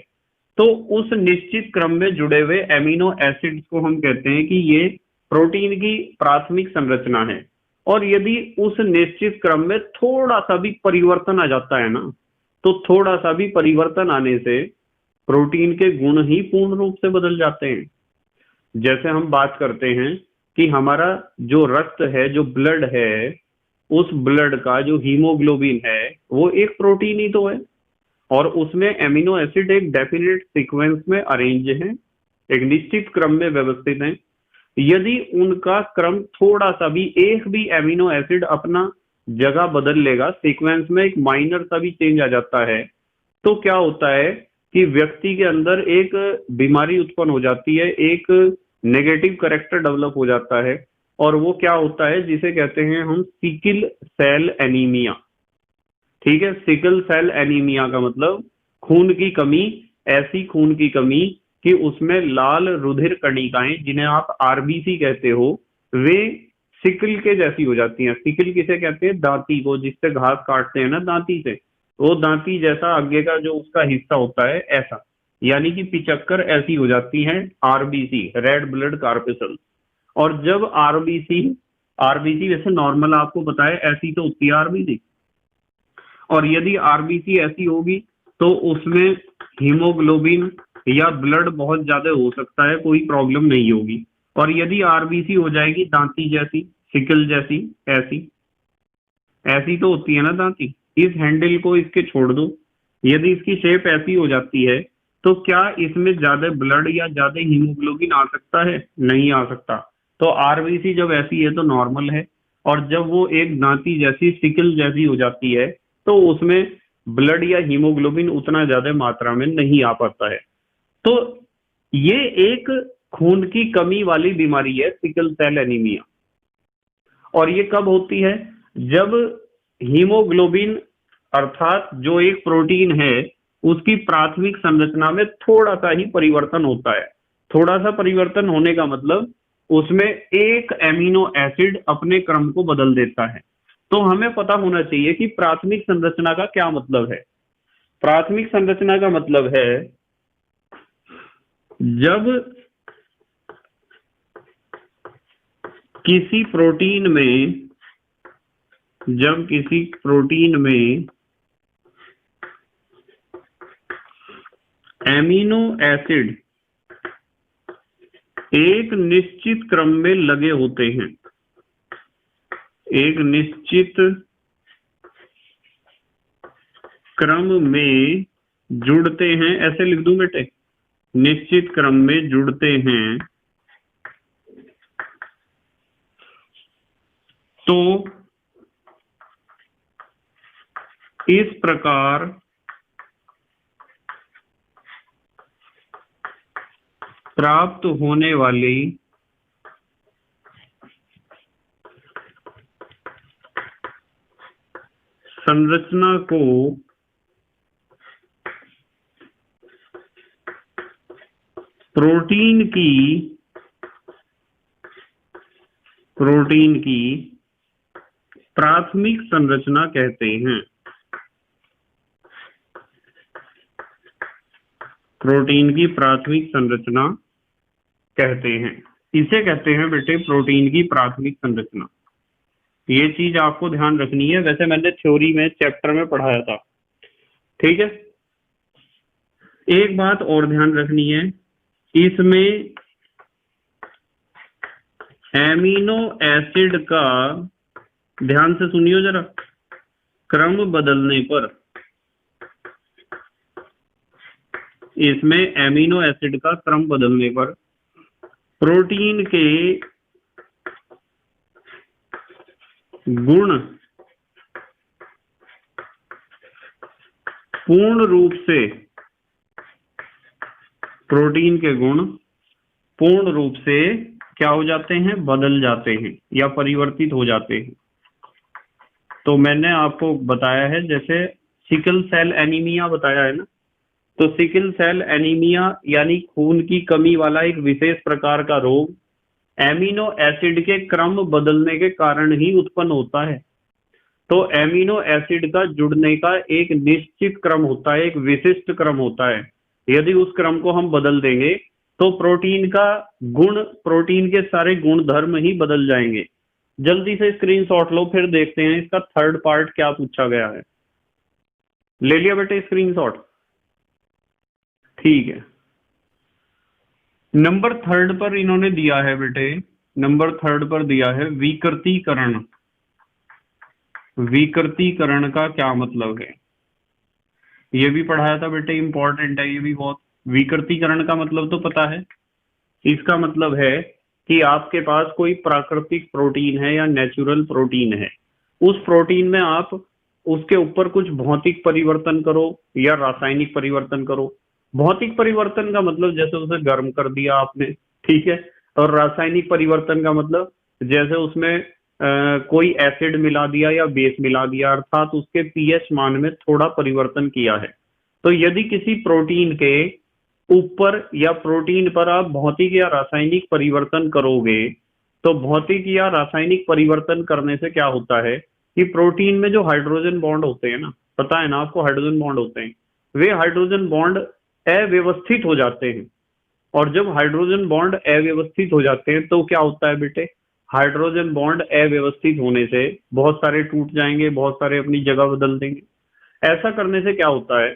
तो उस निश्चित क्रम में जुड़े हुए एमिनो एसिड्स को हम कहते हैं कि ये प्रोटीन की प्राथमिक संरचना है। और यदि उस निश्चित क्रम में थोड़ा सा भी परिवर्तन आ जाता है ना, तो थोड़ा सा भी परिवर्तन आने से प्रोटीन के गुण ही पूर्ण रूप से बदल जाते हैं। जैसे हम बात करते हैं कि हमारा जो रक्त है, जो ब्लड है, उस ब्लड का जो हीमोग्लोबिन है वो एक प्रोटीन ही तो है, और उसमें एमिनो एसिड एक डेफिनेट सीक्वेंस में अरेंज है, एक निश्चित क्रम में व्यवस्थित है। यदि उनका क्रम थोड़ा सा भी, एक भी एमिनो एसिड अपना जगह बदल लेगा, सीक्वेंस में एक माइनर सा भी चेंज आ जाता है, तो क्या होता है कि व्यक्ति के अंदर एक बीमारी उत्पन्न हो जाती है, एक नेगेटिव कैरेक्टर डेवलप हो जाता है, और वो क्या होता है जिसे कहते हैं हम सिकल सेल एनीमिया। ठीक है, सिकल सेल एनीमिया का मतलब खून की कमी, ऐसी खून की कमी कि उसमें लाल रुधिर कणिकाएं, जिन्हें आप RBC कहते हो, वे सिकल के जैसी हो जाती हैं। सिकल किसे कहते हैं? दांती को, जिससे घास काटते हैं ना दांती से, वो दांती जैसा आगे का जो उसका हिस्सा होता है, ऐसा, यानी कि पिचक्कर ऐसी हो जाती है RBC, रेड ब्लड कॉर्पस्कल्स। और जब आरबीसी वैसे नॉर्मल आपको पता है ऐसी तो होती है RBC, और यदि RBC ऐसी होगी तो उसमें हीमोग्लोबिन या ब्लड बहुत ज्यादा हो सकता है, कोई प्रॉब्लम नहीं होगी। और यदि RBC हो जाएगी दांती जैसी, सिकल जैसी, ऐसी ऐसी तो होती है ना दांती, इस हैंडल को इसके छोड़ दो, यदि इसकी शेप ऐसी हो जाती है तो क्या इसमें ज्यादा ब्लड या ज्यादा हीमोग्लोबिन आ सकता है? नहीं आ सकता। तो RBC जब ऐसी है तो नॉर्मल है, और जब वो एक दांती जैसी, सिकल जैसी हो जाती है तो उसमें ब्लड या हीमोग्लोबिन उतना ज्यादा मात्रा में नहीं आ पाता है। तो ये एक खून की कमी वाली बीमारी है, सिकल सेल एनीमिया। और ये कब होती है? जब हीमोग्लोबिन अर्थात जो एक प्रोटीन है उसकी प्राथमिक संरचना में थोड़ा सा ही परिवर्तन होता है। थोड़ा सा परिवर्तन होने का मतलब उसमें एक एमिनो एसिड अपने क्रम को बदल देता है। तो हमें पता होना चाहिए कि प्राथमिक संरचना का क्या मतलब है। प्राथमिक संरचना का मतलब है जब किसी प्रोटीन में एमिनो एसिड एक निश्चित क्रम में लगे होते हैं, एक निश्चित क्रम में जुड़ते हैं, ऐसे लिख दूं बेटे, निश्चित क्रम में जुड़ते हैं, तो इस प्रकार प्राप्त होने वाली संरचना को प्रोटीन की प्राथमिक संरचना कहते हैं। प्रोटीन की प्राथमिक संरचना कहते हैं, इसे कहते हैं बेटे प्रोटीन की प्राथमिक संरचना। ये चीज आपको ध्यान रखनी है, वैसे मैंने थ्योरी में चैप्टर में पढ़ाया था। ठीक है, एक बात और ध्यान रखनी है, इसमें एमिनो एसिड का, ध्यान से सुनियो जरा, क्रम बदलने पर, इसमें एमिनो एसिड का क्रम बदलने पर प्रोटीन के गुण पूर्ण रूप से, प्रोटीन के गुण पूर्ण रूप से क्या हो जाते हैं, बदल जाते हैं या परिवर्तित हो जाते हैं। तो मैंने आपको बताया है, जैसे सिकल सेल एनीमिया बताया है ना, तो सिकल सेल एनीमिया यानी खून की कमी वाला एक विशेष प्रकार का रोग एमिनो एसिड के क्रम बदलने के कारण ही उत्पन्न होता है। तो एमिनो एसिड का जुड़ने का एक निश्चित क्रम होता है, एक विशिष्ट क्रम होता है। यदि उस क्रम को हम बदल देंगे तो प्रोटीन का गुण, प्रोटीन के सारे गुण धर्म ही बदल जाएंगे। जल्दी से स्क्रीनशॉट लो, फिर देखते हैं इसका थर्ड पार्ट क्या पूछा गया है। ले लिया बेटे स्क्रीनशॉट? ठीक है। नंबर थर्ड पर इन्होंने दिया है बेटे, नंबर थर्ड पर दिया है विकृतीकरण। विकृतीकरण का क्या मतलब है, ये भी पढ़ाया था बेटे, इंपॉर्टेंट है ये भी बहुत। विकृतीकरण का मतलब तो पता है, इसका मतलब है कि आपके पास कोई प्राकृतिक प्रोटीन है या नेचुरल प्रोटीन है, उस प्रोटीन में आप उसके ऊपर कुछ भौतिक परिवर्तन करो या रासायनिक परिवर्तन करो। भौतिक परिवर्तन का मतलब जैसे उसे गर्म कर दिया आपने, ठीक है, और रासायनिक परिवर्तन का मतलब जैसे उसमें कोई एसिड मिला दिया या बेस मिला दिया, अर्थात उसके पीएच मान में थोड़ा परिवर्तन किया है। तो यदि किसी प्रोटीन के ऊपर या प्रोटीन पर आप भौतिक या रासायनिक परिवर्तन करोगे, तो भौतिक या रासायनिक परिवर्तन करने से क्या होता है कि प्रोटीन में जो हाइड्रोजन बॉन्ड होते हैं ना, पता है ना आपको हाइड्रोजन बॉन्ड होते हैं, वे हाइड्रोजन बॉन्ड अव्यवस्थित हो जाते हैं। और जब हाइड्रोजन बॉन्ड अव्यवस्थित हो जाते हैं तो क्या होता है बेटे, हाइड्रोजन बॉन्ड अव्यवस्थित होने से बहुत सारे टूट जाएंगे, बहुत सारे अपनी जगह बदल देंगे। ऐसा करने से क्या होता है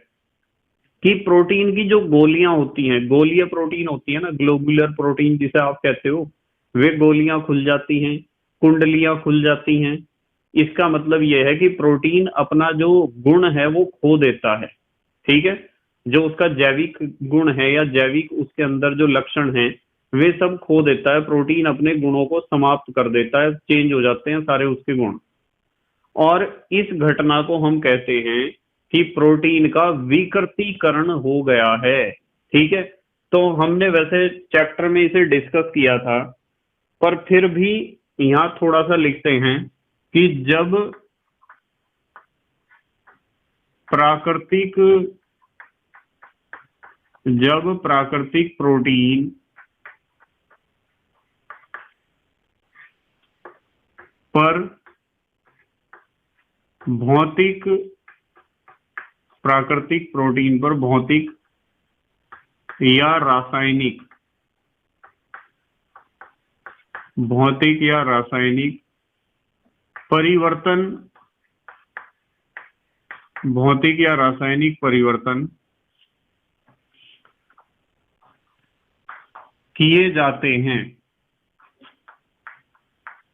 कि प्रोटीन की जो गोलियां होती हैं, गोलीय प्रोटीन होती है ना, ग्लोबुलर प्रोटीन जिसे आप कहते हो, वे गोलियां खुल जाती हैं, कुंडलियां खुल जाती हैं। इसका मतलब यह है कि प्रोटीन अपना जो गुण है वो खो देता है, ठीक है, जो उसका जैविक गुण है या जैविक उसके अंदर जो लक्षण है वे सब खो देता है। प्रोटीन अपने गुणों को समाप्त कर देता है, चेंज हो जाते हैं सारे उसके गुण। और इस घटना को हम कहते हैं कि प्रोटीन का विकृतीकरण हो गया है, ठीक है। तो हमने वैसे चैप्टर में इसे डिस्कस किया था, पर फिर भी यहां थोड़ा सा लिखते हैं कि जब प्राकृतिक प्रोटीन पर भौतिक, प्राकृतिक प्रोटीन पर भौतिक या रासायनिक, भौतिक या रासायनिक परिवर्तन, भौतिक या रासायनिक परिवर्तन किए जाते हैं।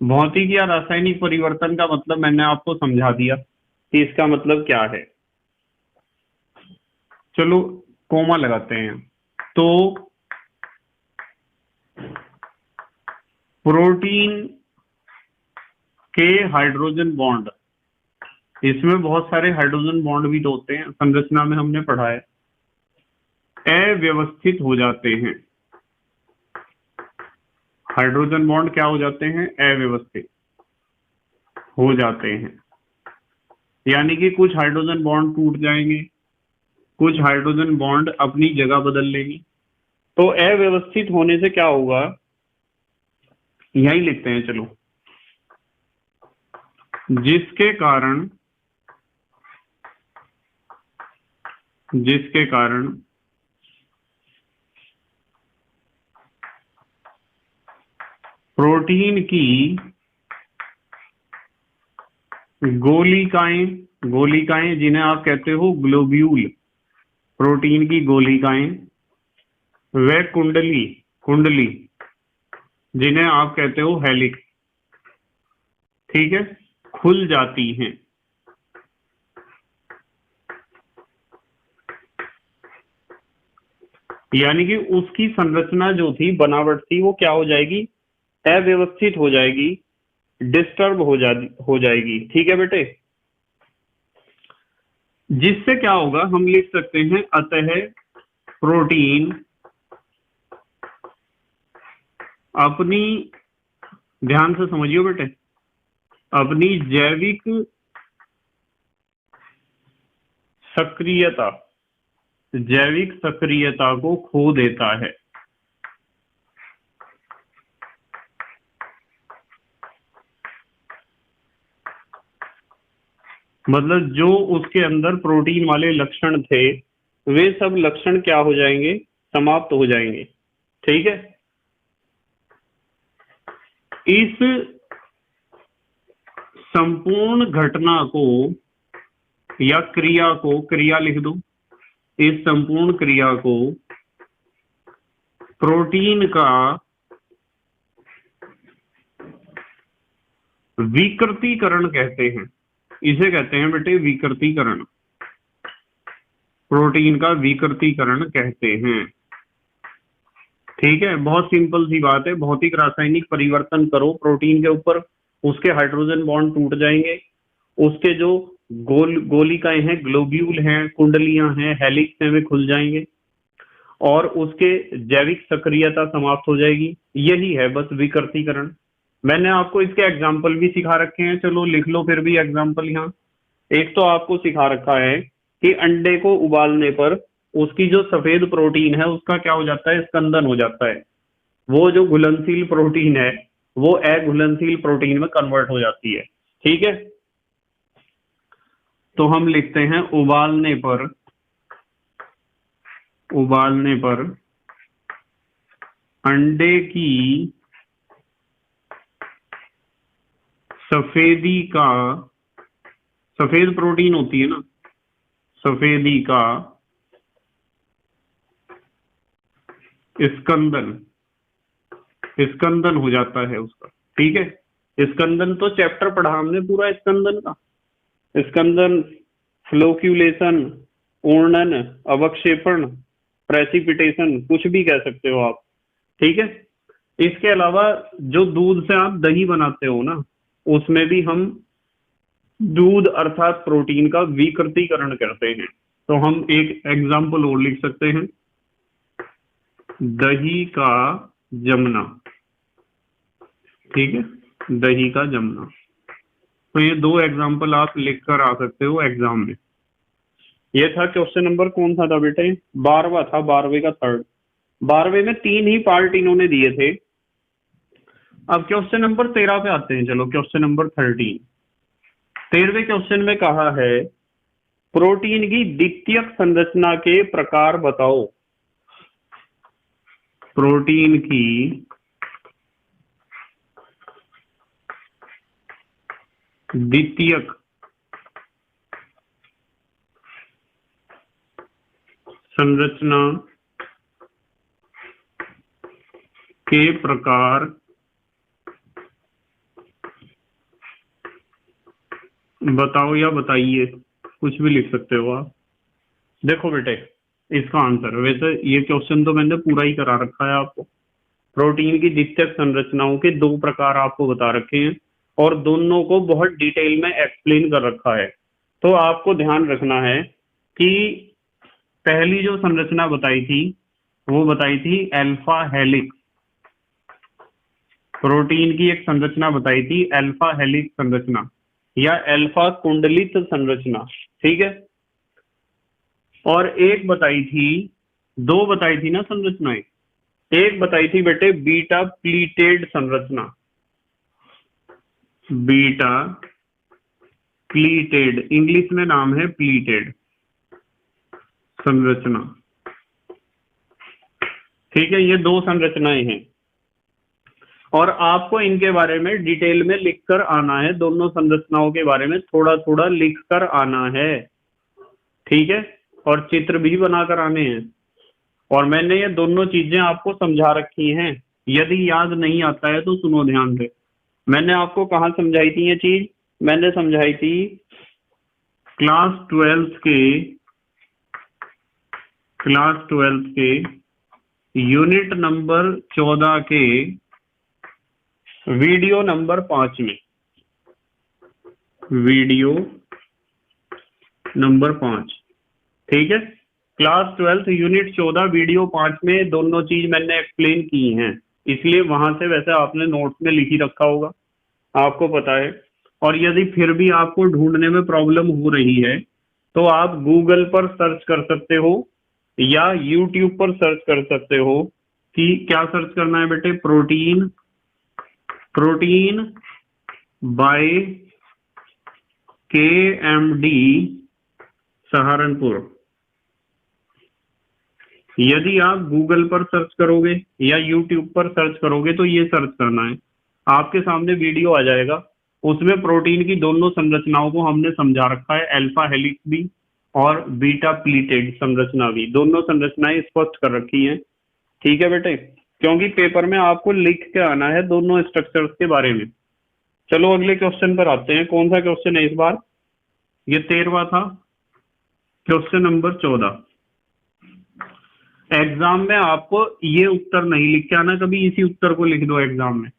भौतिक या रासायनिक परिवर्तन का मतलब मैंने आपको समझा दिया कि इसका मतलब क्या है। चलो कोमा लगाते हैं। तो प्रोटीन के हाइड्रोजन बॉन्ड, इसमें बहुत सारे हाइड्रोजन बॉन्ड भी तो होते हैं, संरचना में हमने पढ़ा है, अव्यवस्थित हो जाते हैं। हाइड्रोजन बॉन्ड क्या हो जाते हैं, अव्यवस्थित हो जाते हैं। यानी कि कुछ हाइड्रोजन बॉन्ड टूट जाएंगे, कुछ हाइड्रोजन बॉन्ड अपनी जगह बदल लेंगे। तो अव्यवस्थित होने से क्या होगा, यही लिखते हैं चलो, जिसके कारण प्रोटीन की गोलिकाएं जिन्हें आप कहते हो ग्लोब्यूल, प्रोटीन की गोलिकाएं व कुंडली कुंडली जिन्हें आप कहते हो हेलिक्स, ठीक है, खुल जाती हैं। यानी कि उसकी संरचना जो थी, बनावट थी, वो क्या हो जाएगी, अव्यवस्थित हो जाएगी, डिस्टर्ब हो जाएगी। ठीक है बेटे, जिससे क्या होगा, हम लिख सकते हैं अतः प्रोटीन अपनी, ध्यान से समझियो बेटे, अपनी जैविक सक्रियता को खो देता है। मतलब जो उसके अंदर प्रोटीन वाले लक्षण थे, वे सब लक्षण क्या हो जाएंगे, समाप्त हो जाएंगे। ठीक है, इस संपूर्ण घटना को या क्रिया को, क्रिया लिख दो, इस संपूर्ण क्रिया को प्रोटीन का विकृतीकरण कहते हैं। इसे कहते हैं बेटे विकृतीकरण, प्रोटीन का विकृतीकरण कहते हैं। ठीक है, बहुत सिंपल सी बात है, भौतिक रासायनिक परिवर्तन करो प्रोटीन के ऊपर, उसके हाइड्रोजन बॉन्ड टूट जाएंगे, उसके जो गोलिकाएं हैं, ग्लोब्यूल हैं, कुंडलियां हैं, हेलिक्स हैं, वे खुल जाएंगे और उसके जैविक सक्रियता समाप्त हो जाएगी। यही है बस विकृतीकरण। मैंने आपको इसके एग्जाम्पल भी सिखा रखे हैं, चलो लिख लो फिर भी एग्जाम्पल यहाँ। एक तो आपको सिखा रखा है कि अंडे को उबालने पर उसकी जो सफेद प्रोटीन है उसका क्या हो जाता है, स्कंदन हो जाता है। वो जो घुलनशील प्रोटीन है वो अघुलनशील प्रोटीन में कन्वर्ट हो जाती है। ठीक है, तो हम लिखते हैं उबालने पर अंडे की सफेदी का, सफेद प्रोटीन होती है ना, सफेदी का स्कंदन हो जाता है उसका। ठीक है, स्कंदन तो चैप्टर पढ़ा हमने पूरा, स्कंदन का, स्कंदन, फ्लोक्यूलेशन, ऊर्णन, अवक्षेपण, प्रेसिपिटेशन, कुछ भी कह सकते हो आप। ठीक है, इसके अलावा जो दूध से आप दही बनाते हो ना, उसमें भी हम दूध अर्थात प्रोटीन का विकृतीकरण करते हैं। तो हम एक एग्जाम्पल और लिख सकते हैं, दही का जमना। ठीक है, दही का जमना। तो ये दो एग्जाम्पल आप लिख कर आ सकते हो एग्जाम में। ये था क्वेश्चन नंबर, कौन सा था बेटे, 12वां था, 12वें का थर्ड। 12वें में 3 ही पार्ट इन्होंने दिए थे। अब क्वेश्चन नंबर 13 पे आते हैं। चलो क्वेश्चन नंबर 13। 13वें क्वेश्चन में कहा है प्रोटीन की द्वितीयक संरचना के प्रकार बताओ। प्रोटीन की द्वितीयक संरचना के प्रकार बताओ या बताइए, कुछ भी लिख सकते हो आप। देखो बेटे इसका आंसर, वैसे ये क्वेश्चन तो मैंने पूरा ही करा रखा है आपको। प्रोटीन की द्वितीयक संरचनाओं के 2 प्रकार आपको बता रखे हैं और दोनों को बहुत डिटेल में एक्सप्लेन कर रखा है। तो आपको ध्यान रखना है कि पहली जो संरचना बताई थी वो बताई थी अल्फा हेलिक्स। प्रोटीन की एक संरचना बताई थी अल्फा हेलिक्स संरचना या अल्फा कुंडलित संरचना। ठीक है, और एक बताई थी, 2 बताई थी ना संरचनाएं, एक बताई थी बेटे बीटा प्लीटेड संरचना, बीटा प्लीटेड, इंग्लिश में नाम है प्लीटेड संरचना। ठीक है, ये 2 संरचनाएं हैं और आपको इनके बारे में डिटेल में लिखकर आना है। दोनों संरचनाओं के बारे में थोड़ा थोड़ा लिखकर आना है। ठीक है, और चित्र भी बनाकर आने हैं। और मैंने ये दोनों चीजें आपको समझा रखी हैं। यदि याद नहीं आता है तो सुनो ध्यान से। मैंने आपको कहाँ समझाई थी ये चीज? मैंने समझाई थी क्लास ट्वेल्थ के यूनिट नंबर 14 के वीडियो नंबर 5 में। वीडियो नंबर 5, ठीक है। क्लास 12 यूनिट 14 वीडियो 5 में दोनों चीज मैंने एक्सप्लेन की हैं, इसलिए वहां से वैसे आपने नोट्स में लिख ही रखा होगा, आपको पता है। और यदि फिर भी आपको ढूंढने में प्रॉब्लम हो रही है तो आप गूगल पर सर्च कर सकते हो या यूट्यूब पर सर्च कर सकते हो। कि क्या सर्च करना है बेटे? Protein bye KMD Saharanpur. यदि आप गूगल पर सर्च करोगे या यूट्यूब पर सर्च करोगे तो ये सर्च करना है, आपके सामने वीडियो आ जाएगा। उसमें प्रोटीन की दोनों संरचनाओं को हमने समझा रखा है, अल्फा हेलिक्स भी और बीटा प्लीटेड संरचना भी, दोनों संरचनाएं स्पष्ट कर रखी हैं। ठीक है बेटे, क्योंकि पेपर में आपको लिख के आना है दोनों स्ट्रक्चर्स के बारे में। चलो अगले क्वेश्चन पर आते हैं। कौन सा क्वेश्चन है इस बार? ये 13वां था, क्वेश्चन नंबर 14। एग्जाम में आपको ये उत्तर नहीं लिख के आना, कभी इसी उत्तर को लिख दो एग्जाम में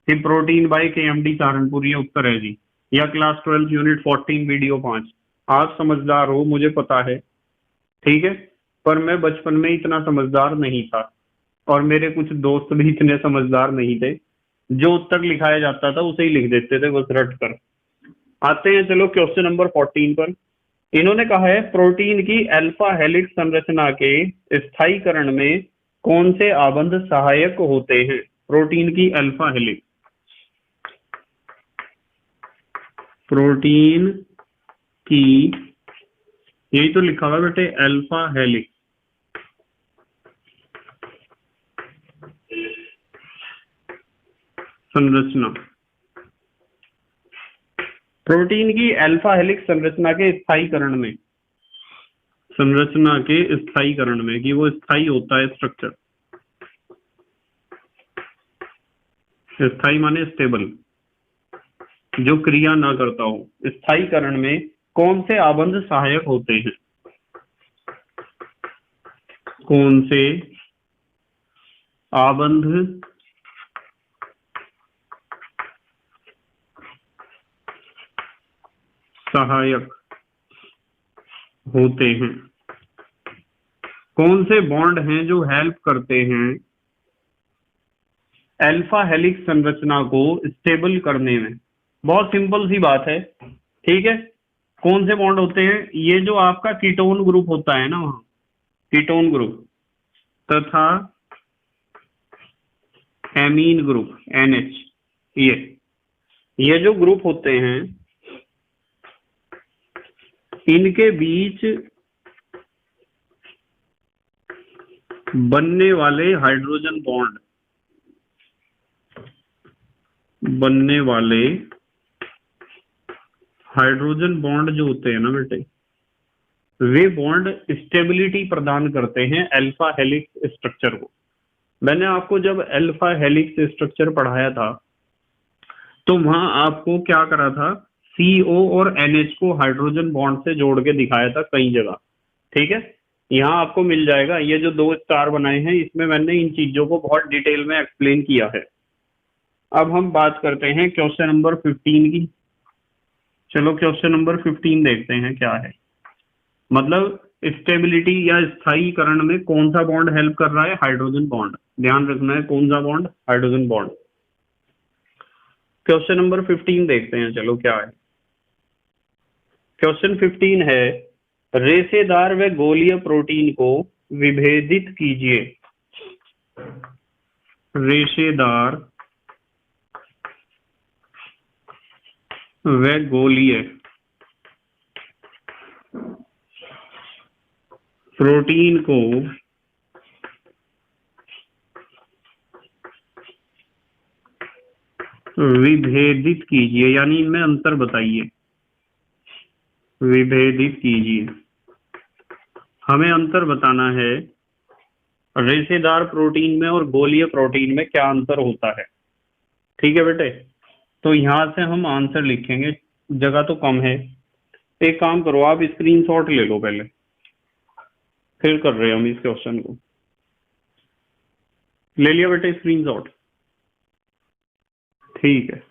कि प्रोटीन बाय KMD सहारनपुर, ये उत्तर है जी। या क्लास 12 यूनिट 14 वीडियो 5। आप समझदार हो मुझे पता है, ठीक है, पर मैं बचपन में इतना समझदार नहीं था और मेरे कुछ दोस्त भी इतने समझदार नहीं थे। जो उत्तर लिखाया जाता था उसे ही लिख देते थे बस रट कर। आते हैं चलो क्वेश्चन नंबर 14 पर। इन्होंने कहा है प्रोटीन की अल्फा हेलिक्स संरचना के स्थायीकरण में कौन से आबंध सहायक होते हैं? प्रोटीन की अल्फा हेलिक्स, प्रोटीन की, यही तो लिखा हुआ बेटे, अल्फा हेलिक्स संरचना। प्रोटीन की अल्फा हेलिक्स संरचना के स्थायीकरण में, संरचना के स्थायीकरण में, कि वो स्थायी होता है स्ट्रक्चर, स्थायी माने स्टेबल, जो क्रिया ना करता हो, स्थायीकरण में कौन से आबंध सहायक होते हैं? कौन से आबंध सहायक होते हैं? कौन से बॉन्ड हैं जो हेल्प करते हैं अल्फा हेलिक्स संरचना को स्टेबल करने में? बहुत सिंपल सी बात है, ठीक है। कौन से बॉन्ड होते हैं? ये जो आपका कीटोन ग्रुप होता है ना, वहां कीटोन ग्रुप तथा एमीन ग्रुप NH, ये जो ग्रुप होते हैं इनके बीच बनने वाले हाइड्रोजन बॉन्ड, जो होते हैं ना बेटे, वे बॉन्ड स्टेबिलिटी प्रदान करते हैं अल्फा हेलिक्स स्ट्रक्चर को। मैंने आपको जब अल्फा हेलिक्स स्ट्रक्चर पढ़ाया था तो वहां आपको क्या करा था, CO और NH को हाइड्रोजन बॉन्ड से जोड़ के दिखाया था कई जगह, ठीक है। यहाँ आपको मिल जाएगा, ये जो 2 स्टार बनाए हैं इसमें मैंने इन चीजों को बहुत डिटेल में एक्सप्लेन किया है। अब हम बात करते हैं क्वेश्चन नंबर 15 की। चलो क्वेश्चन नंबर 15 देखते हैं क्या है। मतलब स्टेबिलिटी या स्थायीकरण में कौन सा बॉन्ड हेल्प कर रहा है? Hydrogen bond. ध्यान रखना है कौन सा bond? Hydrogen bond. Question number 15 देखते हैं, चलो क्या है। क्वेश्चन 15 है, रेशेदार व गोलीय प्रोटीन को विभेदित कीजिए। रेशेदार व गोलीय प्रोटीन को विभेदित कीजिए, यानी इनमें अंतर बताइए। विभेदित कीजिए। हमें अंतर बताना है रेशेदार प्रोटीन में और गोलीय प्रोटीन में क्या अंतर होता है। ठीक है बेटे, तो यहां से हम आंसर लिखेंगे, जगह तो कम है। एक काम करो, आप स्क्रीनशॉट ले लो पहले, फिर कर रहे हैं हम इस क्वेश्चन को। ले लिया बेटे स्क्रीनशॉट? ठीक है।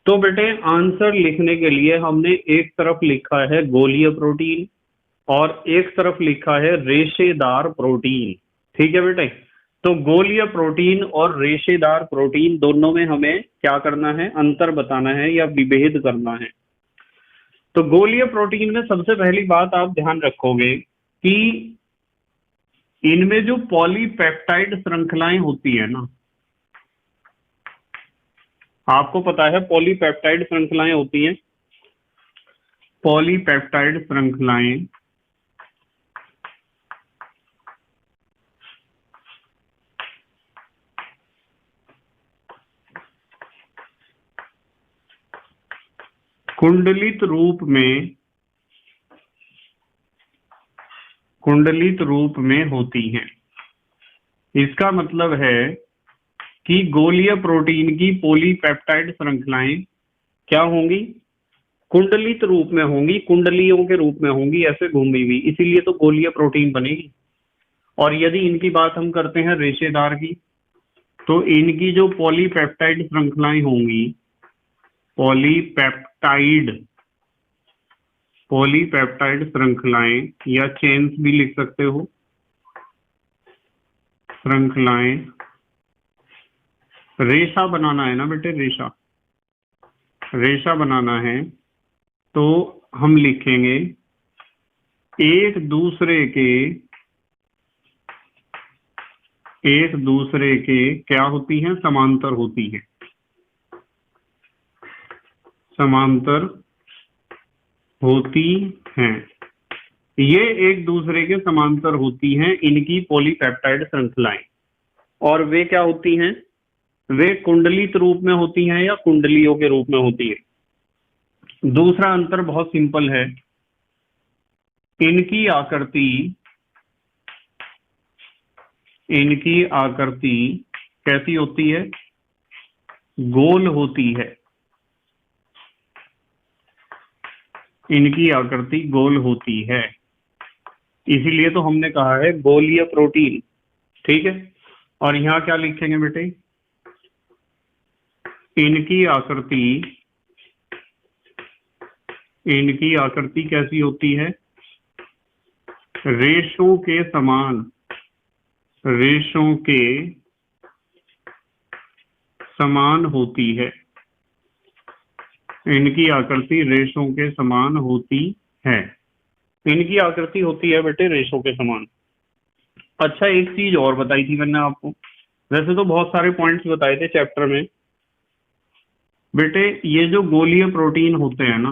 तो बेटे आंसर लिखने के लिए हमने एक तरफ लिखा है गोलीय प्रोटीन और एक तरफ लिखा है रेशेदार प्रोटीन। ठीक है बेटे, तो गोलीय प्रोटीन और रेशेदार प्रोटीन दोनों में हमें क्या करना है, अंतर बताना है या विभेद करना है। तो गोलीय प्रोटीन में सबसे पहली बात आप ध्यान रखोगे कि इनमें जो पॉलीपेप्टाइड श्रृंखलाएं होती है ना, आपको पता है पॉलीपेप्टाइड श्रृंखलाएं होती हैं। पॉलीपेप्टाइड श्रृंखलाएं कुंडलित रूप में होती हैं। इसका मतलब है कि गोलीय प्रोटीन की पॉलीपेप्टाइड श्रृंखलाएं क्या होंगी, कुंडलित रूप में होंगी, कुंडलियों के रूप में होंगी, ऐसे घूमी हुई, इसीलिए तो गोलीय प्रोटीन बनेगी। और यदि इनकी बात हम करते हैं रेशेदार की, तो इनकी जो पॉलीपेप्टाइड श्रृंखलाएं होंगी, पॉलीपेप्टाइड श्रृंखलाएं या चेन्स भी लिख सकते हो, श्रृंखलाएं, रेशा बनाना है ना बेटे, रेशा बनाना है, तो हम लिखेंगे एक दूसरे के क्या होती हैं, समांतर होती है, समांतर होती हैं। ये एक दूसरे के समांतर होती हैं इनकी पॉलीपेप्टाइड श्रृंखलाएं। और वे क्या होती हैं, वे कुंडलित रूप में होती हैं या कुंडलियों के रूप में होती है। दूसरा अंतर बहुत सिंपल है, इनकी आकृति कैसी होती है, गोल होती है। इनकी आकृति गोल होती है, इसीलिए तो हमने कहा है गोलीय प्रोटीन। ठीक है, और यहां क्या लिखेंगे बेटे, इनकी आकृति कैसी होती है, रेशों के समान होती है। इनकी आकृति रेशों के समान होती है। इनकी आकृति होती है बेटे रेशों के समान। अच्छा, एक चीज और बताई थी मैंने आपको, वैसे तो बहुत सारे पॉइंट्स बताए थे चैप्टर में बेटे। ये जो गोलीय प्रोटीन होते हैं ना,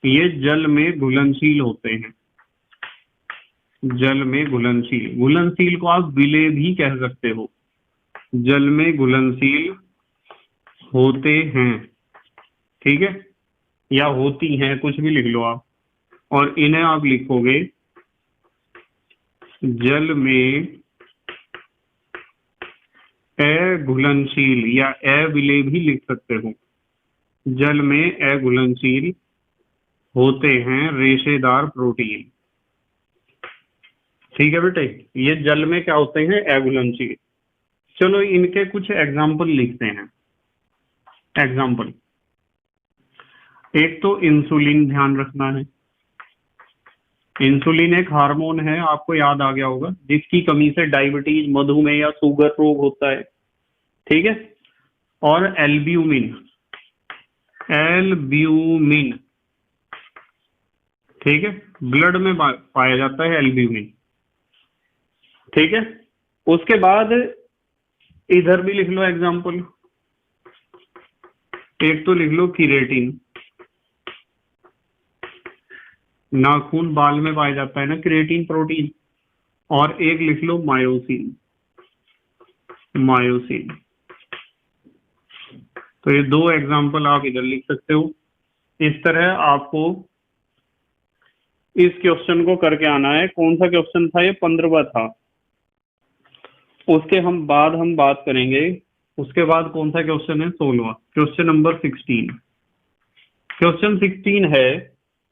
ये जल में घुलनशील होते हैं, जल में घुलनशील को आप विलेय भी कह सकते हो, जल में घुलनशील होते हैं। ठीक है, या होती हैं, कुछ भी लिख लो आप। और इन्हें आप लिखोगे जल में अघुलनशील या अविलेय भी लिख सकते हो, जल में अघुलनशील होते हैं रेशेदार प्रोटीन। ठीक है बेटे, ये जल में क्या होते हैं, अघुलनशील। चलो इनके कुछ एग्जाम्पल लिखते हैं। एग्जाम्पल, एक तो इंसुलिन ध्यान रखना है। इंसुलिन एक हार्मोन है, आपको याद आ गया होगा, जिसकी कमी से डायबिटीज, मधुमेह या शुगर रोग होता है। ठीक है, और एल्ब्यूमिन, ठीक है, ब्लड में पाया जाता है एल्ब्यूमिन। ठीक है, उसके बाद इधर भी लिख लो एग्जाम्पल, एक तो लिख लो क्रिएटिन, नाखून बाल में पाया जाता है ना क्रिएटिन प्रोटीन। और एक लिख लो मायोसिन। तो ये दो एग्जाम्पल आप इधर लिख सकते हो। इस तरह आपको इस क्वेश्चन को करके आना है। कौन सा क्वेश्चन था ये? 15वां था। उसके हम बात करेंगे। उसके बाद कौन सा क्वेश्चन है? 16वां, क्वेश्चन नंबर 16। क्वेश्चन 16 है,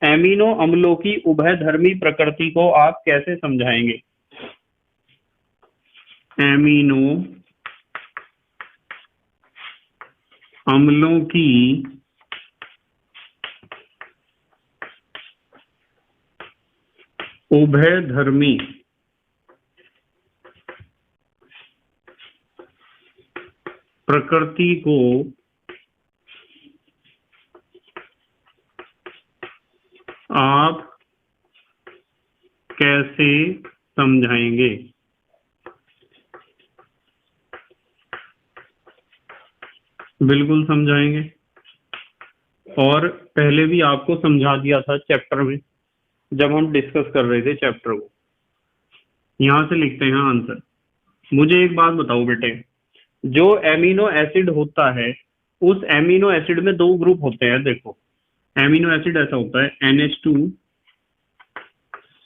एमिनो अम्लों की उभयधर्मी प्रकृति को आप कैसे समझाएंगे? एमिनो अम्लों की उभयधर्मी प्रकृति को आप कैसे समझाएंगे? बिल्कुल समझाएंगे, और पहले भी आपको समझा दिया था चैप्टर में जब हम डिस्कस कर रहे थे चैप्टर को। यहां से लिखते हैं आंसर। मुझे एक बात बताओ बेटे, जो एमिनो एसिड होता है उस एमिनो एसिड में दो ग्रुप होते हैं। देखो, एमिनो एसिड ऐसा होता है NH2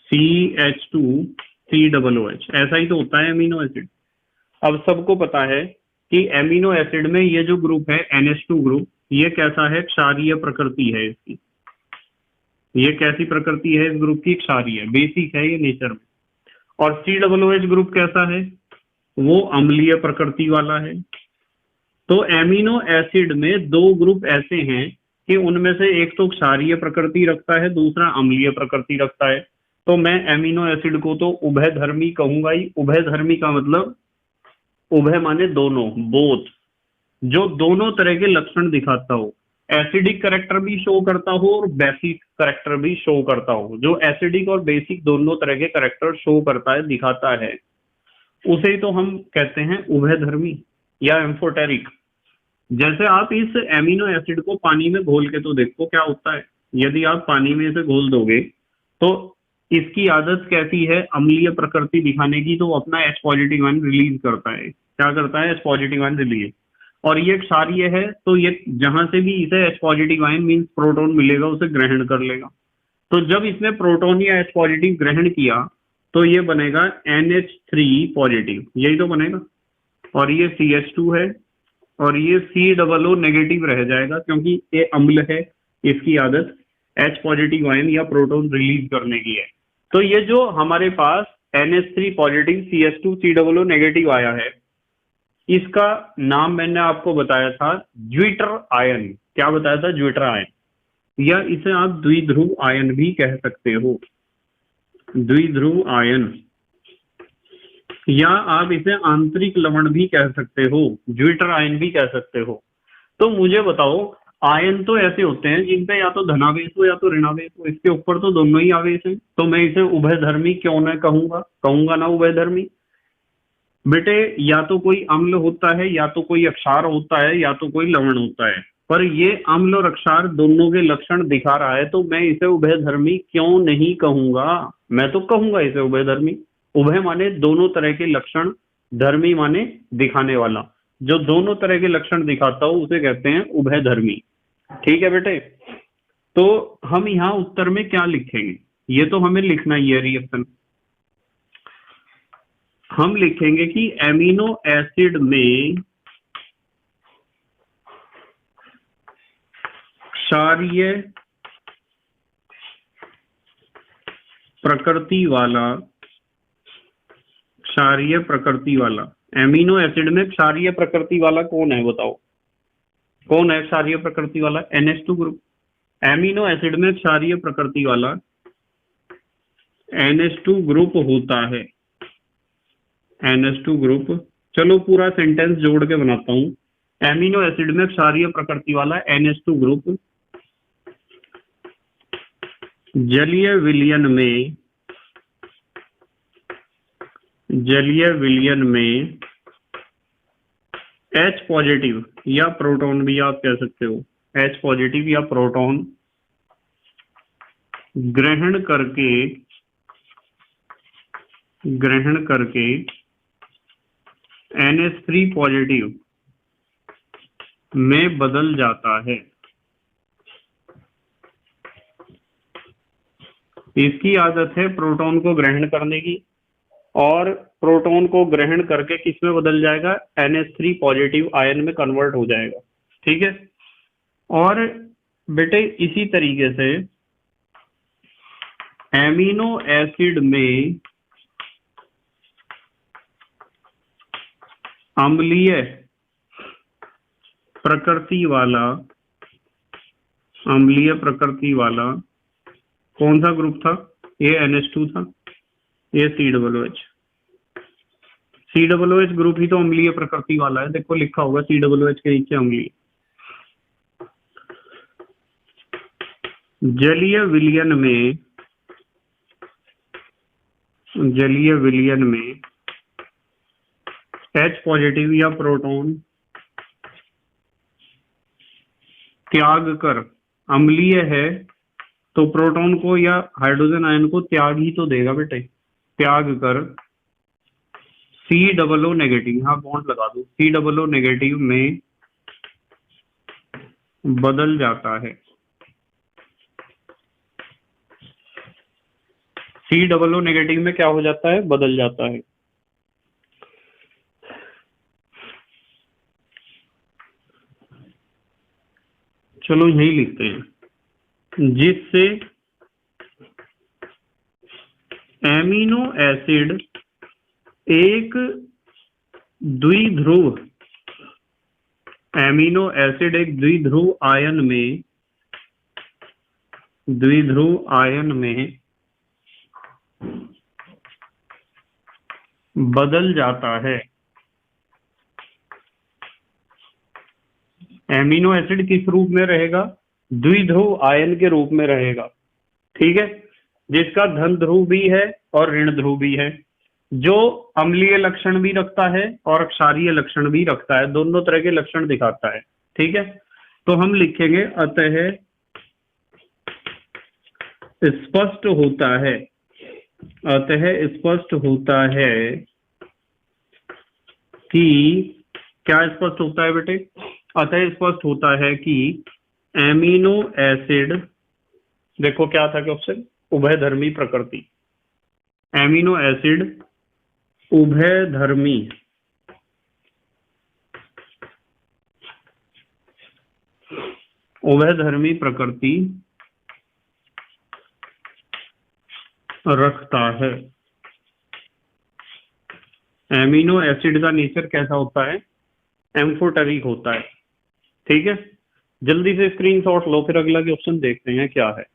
CH2 COOH, ऐसा ही तो होता है एमिनो एसिड। अब सबको पता है कि एमिनो एसिड में ये जो ग्रुप है NH2 ग्रुप, ये कैसा है? क्षारीय प्रकृति है इसकी। ये कैसी प्रकृति है इस ग्रुप की? क्षारीय, बेसिक है ये नेचर में। और COOH ग्रुप कैसा है? वो अम्लीय प्रकृति वाला है। तो एमिनो एसिड में दो ग्रुप ऐसे हैं कि उनमें से एक तो क्षारीय प्रकृति रखता है, दूसरा अम्लीय प्रकृति रखता है। तो मैं एमिनो एसिड को तो उभयधर्मी कहूंगा ही। उभयधर्मी का मतलब, उभय माने दोनों, बोथ, जो दोनों तरह के लक्षण दिखाता हो। एसिडिक करेक्टर भी शो करता हो और बेसिक करेक्टर भी शो करता हो। जो एसिडिक और बेसिक दोनों तरह के करेक्टर शो करता है, दिखाता है, उसे ही तो हम कहते हैं उभयधर्मी या एम्फोटेरिक। जैसे आप इस एमिनो एसिड को पानी में घोल के तो देखो क्या होता है। यदि आप पानी में इसे घोल दोगे तो इसकी आदत कैसी है? अम्लीय प्रकृति दिखाने की। तो अपना H पॉजिटिव आयन रिलीज करता है। क्या करता है? H positive ion release. और ये क्षारीय है, तो ये जहां से भी इसे H positive ion means proton मिलेगा उसे ग्रहण कर लेगा। तो जब इसने प्रोटॉन या H पॉजिटिव ग्रहण किया तो ये बनेगा NH3 पॉजिटिव, यही तो बनेगा। और ये CH2 है, और ये COO नेगेटिव रह जाएगा क्योंकि ये अम्ल है, इसकी आदत H पॉजिटिव आयन या प्रोटॉन रिलीज करने की है। तो ये जो हमारे पास NH3 positive CH2 COO negative आया है, इसका नाम मैंने आपको बताया था ज्विटर आयन। क्या बताया था? ज्विटर आयन, या इसे आप द्विध्रुव आयन भी कह सकते हो। द्विध्रुव आयन, या आप इसे आंतरिक लवण भी कह सकते हो, ज्विटर आयन भी कह सकते हो। तो मुझे बताओ, आयन तो ऐसे होते हैं जिनपे या तो धनावेश हो या तो ऋणावेश हो, इसके ऊपर तो दोनों ही आवेश हैं। तो मैं इसे उभयधर्मी क्यों न कहूंगा? कहूंगा ना उभयधर्मी। बेटे, या तो कोई अम्ल होता है, या तो कोई अक्षार होता है, या तो कोई लवण होता है, पर ये अम्ल और अक्षार दोनों के लक्षण दिखा रहा है, तो मैं इसे उभयधर्मी क्यों नहीं कहूंगा? मैं तो कहूंगा इसे उभयधर्मी। उभय माने दोनों तरह के लक्षण, धर्मी माने दिखाने वाला। जो दोनों तरह के लक्षण दिखाता हो उसे कहते हैं उभयधर्मी। ठीक है बेटे, तो हम यहाँ उत्तर में क्या लिखेंगे? ये तो हमें लिखना ही है रिएक्शन। हम लिखेंगे कि एमिनो एसिड में क्षारीय प्रकृति वाला, क्षारीय प्रकृति वाला, एमिनो एसिड में क्षारीय प्रकृति वाला कौन है? बताओ कौन है क्षारीय प्रकृति वाला? NH2 group. एमिनो एसिड में क्षारीय प्रकृति वाला NH2 ग्रुप होता है। NH2 ग्रुप, चलो पूरा सेंटेंस जोड़ के बनाता हूं। एमिनो एसिड में क्षारीय प्रकृति वाला NH2 ग्रुप जलीय विलयन में H पॉजिटिव या प्रोटॉन भी आप कह सकते हो, H पॉजिटिव या प्रोटॉन ग्रहण करके NH3 पॉजिटिव में बदल जाता है। इसकी आदत है प्रोटॉन को ग्रहण करने की, और प्रोटॉन को ग्रहण करके किस में बदल जाएगा, NH3 पॉजिटिव आयन में कन्वर्ट हो जाएगा। ठीक है। और बेटे इसी तरीके से एमिनो एसिड में अम्लीय प्रकृति वाला कौन सा ग्रुप था, ये NH2 था, ये COOH। COOH ग्रुप ही तो अम्लीय प्रकृति वाला है, देखो लिखा होगा COOH के नीचे अम्लीय। जलीय विलयन में H पॉजिटिव या प्रोटॉन त्याग कर, अम्लीय है तो प्रोटॉन को या हाइड्रोजन आयन को त्याग ही तो देगा बेटे, त्याग कर COO नेगेटिव, यहाँ बॉन्ड लगा दो, COO नेगेटिव में बदल जाता है। COO नेगेटिव में क्या हो जाता है, बदल जाता है। चलो यही लिखते हैं, जिससे एमिनो एसिड एक द्विध्रुव आयन में बदल जाता है। एमिनो एसिड किस रूप में रहेगा, द्विध्रुव आयन के रूप में रहेगा। ठीक है, जिसका धन ध्रुव भी है और ऋण ध्रुव भी है, जो अम्लीय लक्षण भी रखता है और क्षारीय लक्षण भी रखता है, दोनों तरह के लक्षण दिखाता है। ठीक है, तो हम लिखेंगे अतः स्पष्ट होता है कि क्या स्पष्ट होता है बेटे, अतः स्पष्ट होता है कि एमिनो एसिड, देखो क्या था क्वेश्चन, उभयधर्मी प्रकृति, एमिनो एसिड उभयधर्मी प्रकृति रखता है। एमिनो एसिड का नेचर कैसा होता है, एम्फोटेरिक होता है। ठीक है, जल्दी से स्क्रीनशॉट लो, फिर अगला क्वेश्चन देखते हैं क्या है।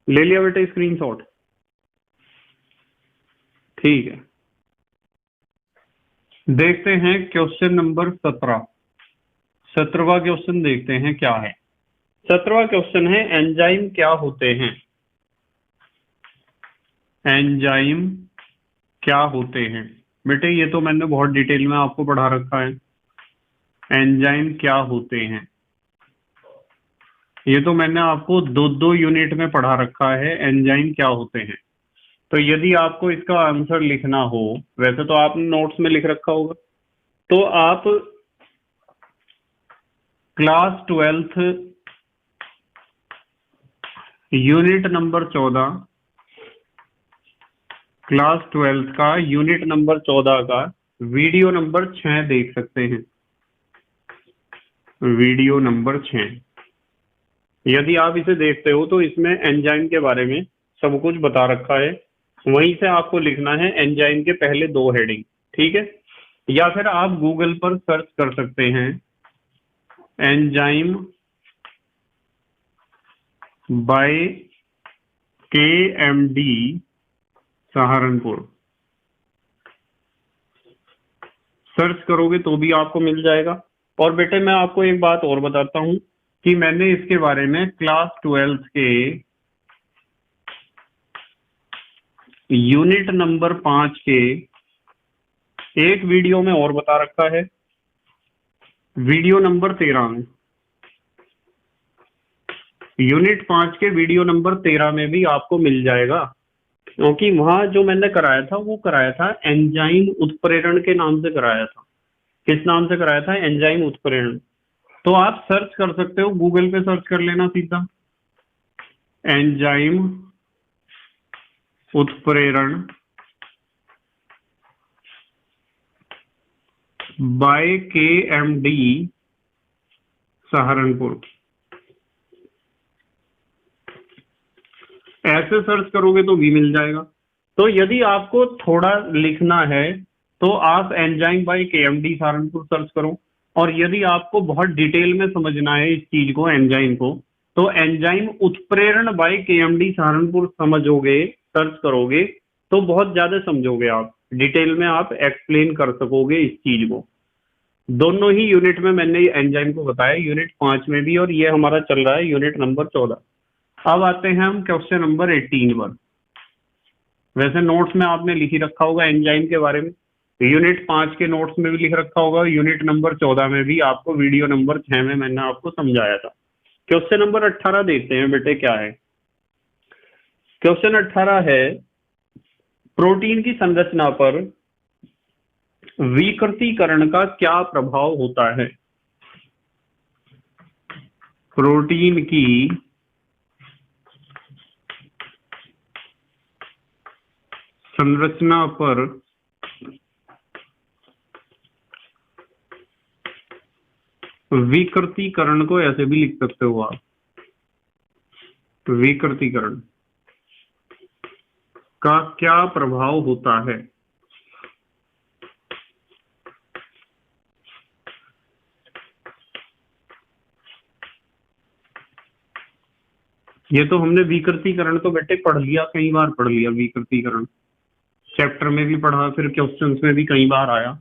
ले लिया बेटे स्क्रीनशॉट, ठीक है। देखते हैं क्वेश्चन नंबर 17वां क्वेश्चन देखते हैं क्या है। 17वां क्वेश्चन है एंजाइम क्या होते हैं, एंजाइम क्या होते हैं। बेटे ये तो मैंने बहुत डिटेल में आपको पढ़ा रखा है, एंजाइम क्या होते हैं, ये तो मैंने आपको 2 यूनिट में पढ़ा रखा है, एंजाइम क्या होते हैं। तो यदि आपको इसका आंसर लिखना हो, वैसे तो आपने नोट्स में लिख रखा होगा, तो आप class 12th unit number 14, class 12th का यूनिट नंबर 14 का वीडियो नंबर 6 देख सकते हैं, वीडियो नंबर 6। यदि आप इसे देखते हो तो इसमें एंजाइम के बारे में सब कुछ बता रखा है, वहीं से आपको लिखना है एंजाइम के पहले 2 हेडिंग। ठीक है, या फिर आप गूगल पर सर्च कर सकते हैं enzyme by KMD Saharanpur, search करोगे तो भी आपको मिल जाएगा। और बेटे मैं आपको एक बात और बताता हूं कि मैंने इसके बारे में क्लास 12th के यूनिट नंबर 5 के एक वीडियो में और बता रखा है, वीडियो नंबर 13 में, यूनिट 5 के वीडियो नंबर 13 में भी आपको मिल जाएगा, क्योंकि वहां जो मैंने कराया था वो कराया था एंजाइम उत्प्रेरण के नाम से कराया था। किस नाम से कराया था, एंजाइम उत्प्रेरण। तो आप सर्च कर सकते हो, गूगल पे सर्च कर लेना सीधा एंजाइम उत्प्रेरण बाय KMD सहारनपुर। ऐसे सर्च करोगे तो भी मिल जाएगा। तो यदि आपको थोड़ा लिखना है तो आप enzyme by KMD Saharanpur search करो, और यदि आपको बहुत डिटेल में समझना है इस चीज को, एंजाइम को, तो एंजाइम उत्प्रेरण बाय KMD सहारनपुर समझोगे, सर्च करोगे तो बहुत ज्यादा समझोगे आप, डिटेल में आप एक्सप्लेन कर सकोगे इस चीज को। दोनों ही यूनिट में मैंने एंजाइम को बताया, यूनिट 5 में भी, और ये हमारा चल रहा है यूनिट नंबर 14। अब आते हैं हम क्वेश्चन नंबर 18 पर। वैसे नोट्स में आपने लिख ही रखा होगा एंजाइम के बारे में, यूनिट 5 के नोट्स में भी लिख रखा होगा, यूनिट नंबर 14 में भी, आपको वीडियो नंबर 6 में मैंने आपको समझाया था। क्वेश्चन नंबर 18 देखते हैं बेटे क्या है। क्वेश्चन 18 है, प्रोटीन की संरचना पर विकृतीकरण का क्या प्रभाव होता है। प्रोटीन की संरचना पर विकृतीकरण को ऐसे भी लिख सकते हो आप, विकृतीकरण का क्या प्रभाव होता है। ये तो हमने विकृतीकरण तो बेटे पढ़ लिया, कई बार पढ़ लिया विकृतीकरण, चैप्टर में भी पढ़ा, फिर क्वेश्चंस में भी कई बार आया।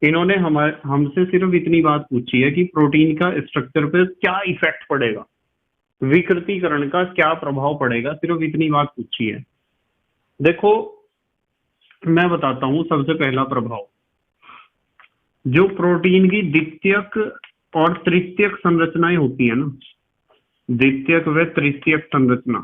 इन्होंने हमसे सिर्फ इतनी बात पूछी है कि प्रोटीन का स्ट्रक्चर पे क्या इफेक्ट पड़ेगा, विकृतीकरण का क्या प्रभाव पड़ेगा, सिर्फ इतनी बात पूछी है। देखो मैं बताता हूं, सबसे पहला प्रभाव, जो प्रोटीन की द्वितीयक और तृतीयक संरचनाएं होती है ना, द्वितीयक व तृतीयक संरचना,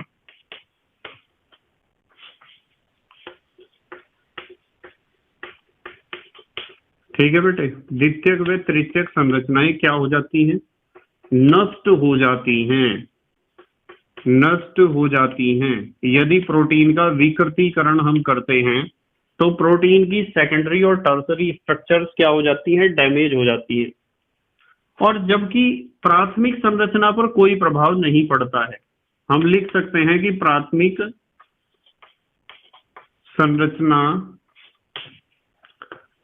ठीक है बेटे, द्वितीयक व तृतीयक संरचनाएं क्या हो जाती हैं, नष्ट हो जाती हैं, नष्ट हो जाती हैं। यदि प्रोटीन का विकृतीकरण हम करते हैं तो प्रोटीन की सेकेंडरी और टर्सरी स्ट्रक्चर्स क्या हो जाती हैं, डैमेज हो जाती है। और जबकि प्राथमिक संरचना पर कोई प्रभाव नहीं पड़ता है, हम लिख सकते हैं कि प्राथमिक संरचना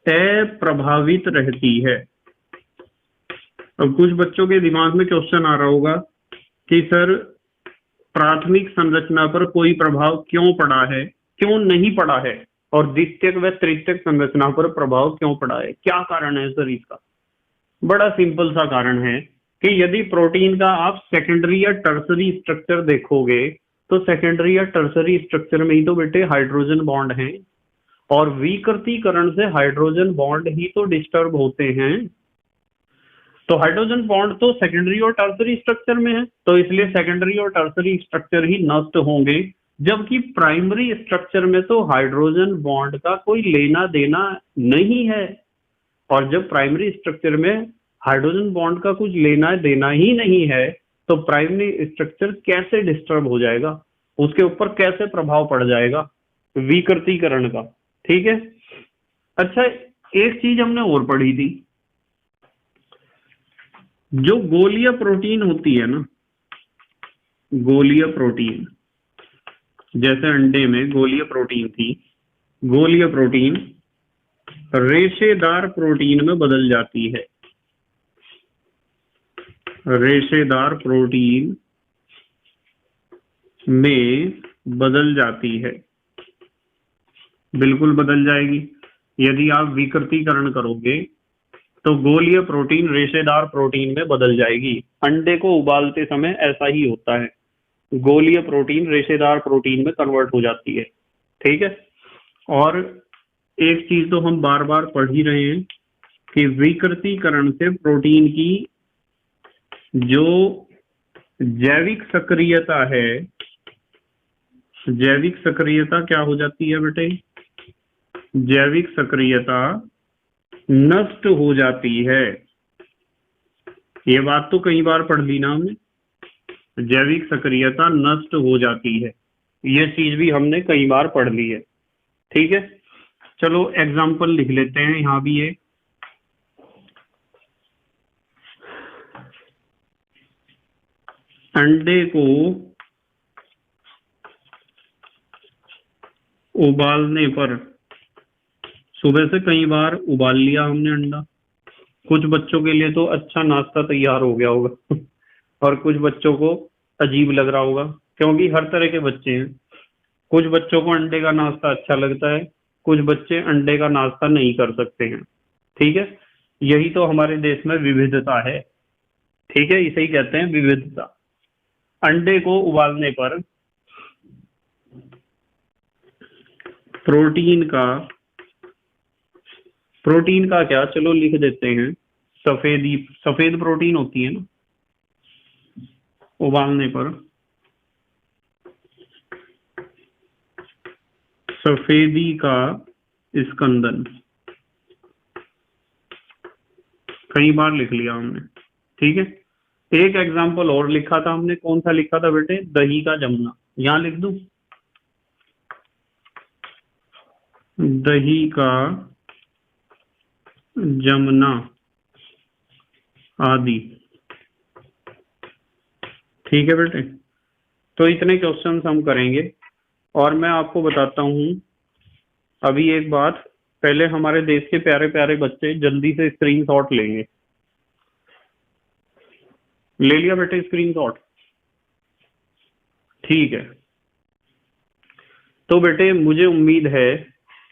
अप्रभावित रहती है। अब कुछ बच्चों के दिमाग में क्वेश्चन आ रहा होगा कि सर प्राथमिक संरचना पर कोई प्रभाव क्यों पड़ा है, क्यों नहीं पड़ा है, और द्वितीयक व तृतीयक संरचना पर प्रभाव क्यों पड़ा है, क्या कारण है सर इसका। बड़ा सिंपल सा कारण है कि यदि प्रोटीन का आप सेकेंडरी या टर्सरी स्ट्रक्चर देखोगे तो सेकेंडरी या टर्सरी स्ट्रक्चर में ही तो बेटे हाइड्रोजन बॉन्ड हैं, और विकृतीकरण से हाइड्रोजन बॉन्ड ही तो डिस्टर्ब होते हैं। तो हाइड्रोजन बॉन्ड तो सेकेंडरी और टर्सरी स्ट्रक्चर में है, तो इसलिए सेकेंडरी और टर्सरी स्ट्रक्चर ही नष्ट होंगे, जबकि प्राइमरी स्ट्रक्चर में तो हाइड्रोजन बॉन्ड का कोई लेना देना नहीं है। और जब प्राइमरी स्ट्रक्चर में हाइड्रोजन बॉन्ड का कुछ लेना देना ही नहीं है तो प्राइमरी स्ट्रक्चर कैसे डिस्टर्ब हो जाएगा, उसके ऊपर कैसे प्रभाव पड़ जाएगा विकृतीकरण का, ठीक है। अच्छा, एक चीज हमने और पढ़ी थी, जो गोलीय प्रोटीन होती है ना, गोलीय प्रोटीन, जैसे अंडे में गोलीय प्रोटीन थी, गोलीय प्रोटीन रेशेदार प्रोटीन में बदल जाती है, रेशेदार प्रोटीन में बदल जाती है, बिल्कुल बदल जाएगी। यदि आप विकृतीकरण करोगे तो गोलीय प्रोटीन रेशेदार प्रोटीन में बदल जाएगी। अंडे को उबालते समय ऐसा ही होता है, गोलीय प्रोटीन रेशेदार प्रोटीन में कन्वर्ट हो जाती है, ठीक है। और एक चीज तो हम बार बार पढ़ ही रहे हैं कि विकृतीकरण से प्रोटीन की जो जैविक सक्रियता है, जैविक सक्रियता क्या हो जाती है बेटे, जैविक सक्रियता नष्ट हो जाती है। ये बात तो कई बार पढ़ ली ना हमने, जैविक सक्रियता नष्ट हो जाती है। ये चीज भी हमने कई बार पढ़ ली है। ठीक है, चलो एग्जाम्पल लिख लेते हैं यहाँ भी। ये अंडे को उबालने पर, सुबह से कई बार उबाल लिया हमने अंडा, कुछ बच्चों के लिए तो अच्छा नाश्ता तैयार हो गया होगा और कुछ बच्चों को अजीब लग रहा होगा, क्योंकि हर तरह के बच्चे हैं। कुछ बच्चों को अंडे का नाश्ता अच्छा लगता है, कुछ बच्चे अंडे का नाश्ता नहीं कर सकते हैं। ठीक है, यही तो हमारे देश में विविधता है। ठीक है, इसे ही कहते हैं विविधता। अंडे को उबालने पर प्रोटीन का क्या, चलो लिख देते हैं, सफेद प्रोटीन होती है ना, उबालने पर सफेदी का स्कंदन, कई बार लिख लिया हमने। ठीक है, एक एग्जाम्पल और लिखा था हमने, कौन सा लिखा था बेटे, दही का जमना। यहां लिख दूं, दही का जमना आदि। ठीक है बेटे, तो इतने क्वेश्चंस हम करेंगे। और मैं आपको बताता हूं अभी एक बात, पहले हमारे देश के प्यारे प्यारे बच्चे जल्दी से स्क्रीनशॉट लेंगे। ले लिया बेटे स्क्रीनशॉट? ठीक है, तो बेटे मुझे उम्मीद है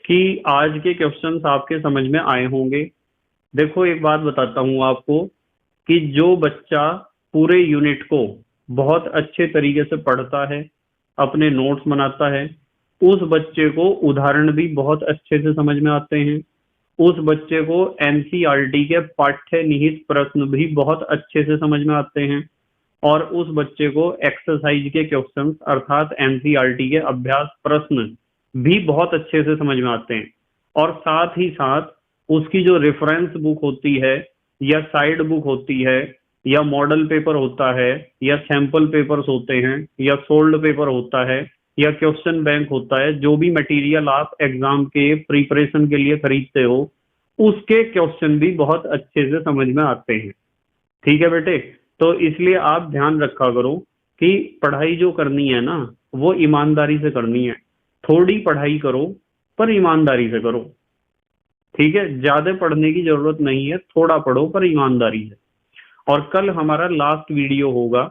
कि आज के क्वेश्चंस आपके समझ में आए होंगे। देखो एक बात बताता हूं आपको कि जो बच्चा पूरे यूनिट को बहुत अच्छे तरीके से पढ़ता है, अपने नोट्स बनाता है, उस बच्चे को उदाहरण भी बहुत अच्छे से समझ में आते हैं। उस बच्चे को एनसीईआरटी के पाठ्य निहित प्रश्न भी बहुत अच्छे से समझ में आते हैं। और उस बच्चे को एक्सरसाइज के क्वेश्चंस अर्थात एनसीईआरटी के अभ्यास प्रश्न भी बहुत अच्छे से समझ में आते हैं। और साथ ही साथ उसकी जो रेफरेंस बुक होती है या साइड बुक होती है या मॉडल पेपर होता है या सैंपल पेपर्स होते हैं या सोल्ड पेपर होता है या क्वेश्चन बैंक होता है, जो भी मटेरियल आप एग्जाम के प्रिपरेशन के लिए खरीदते हो, उसके क्वेश्चन भी बहुत अच्छे से समझ में आते हैं। ठीक है बेटे, तो इसलिए आप ध्यान रखा करो कि पढ़ाई जो करनी है ना, वो ईमानदारी से करनी है। थोड़ी पढ़ाई करो पर ईमानदारी से करो। ठीक है, ज्यादा पढ़ने की जरूरत नहीं है, थोड़ा पढ़ो पर ईमानदारी से। और कल हमारा लास्ट वीडियो होगा,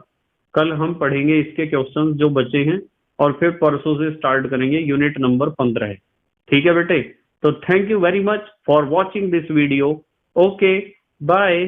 कल हम पढ़ेंगे इसके क्वेश्चंस जो बचे हैं और फिर परसों से स्टार्ट करेंगे यूनिट नंबर 15। ठीक है बेटे, तो thank you very much for watching this video. Okay, bye.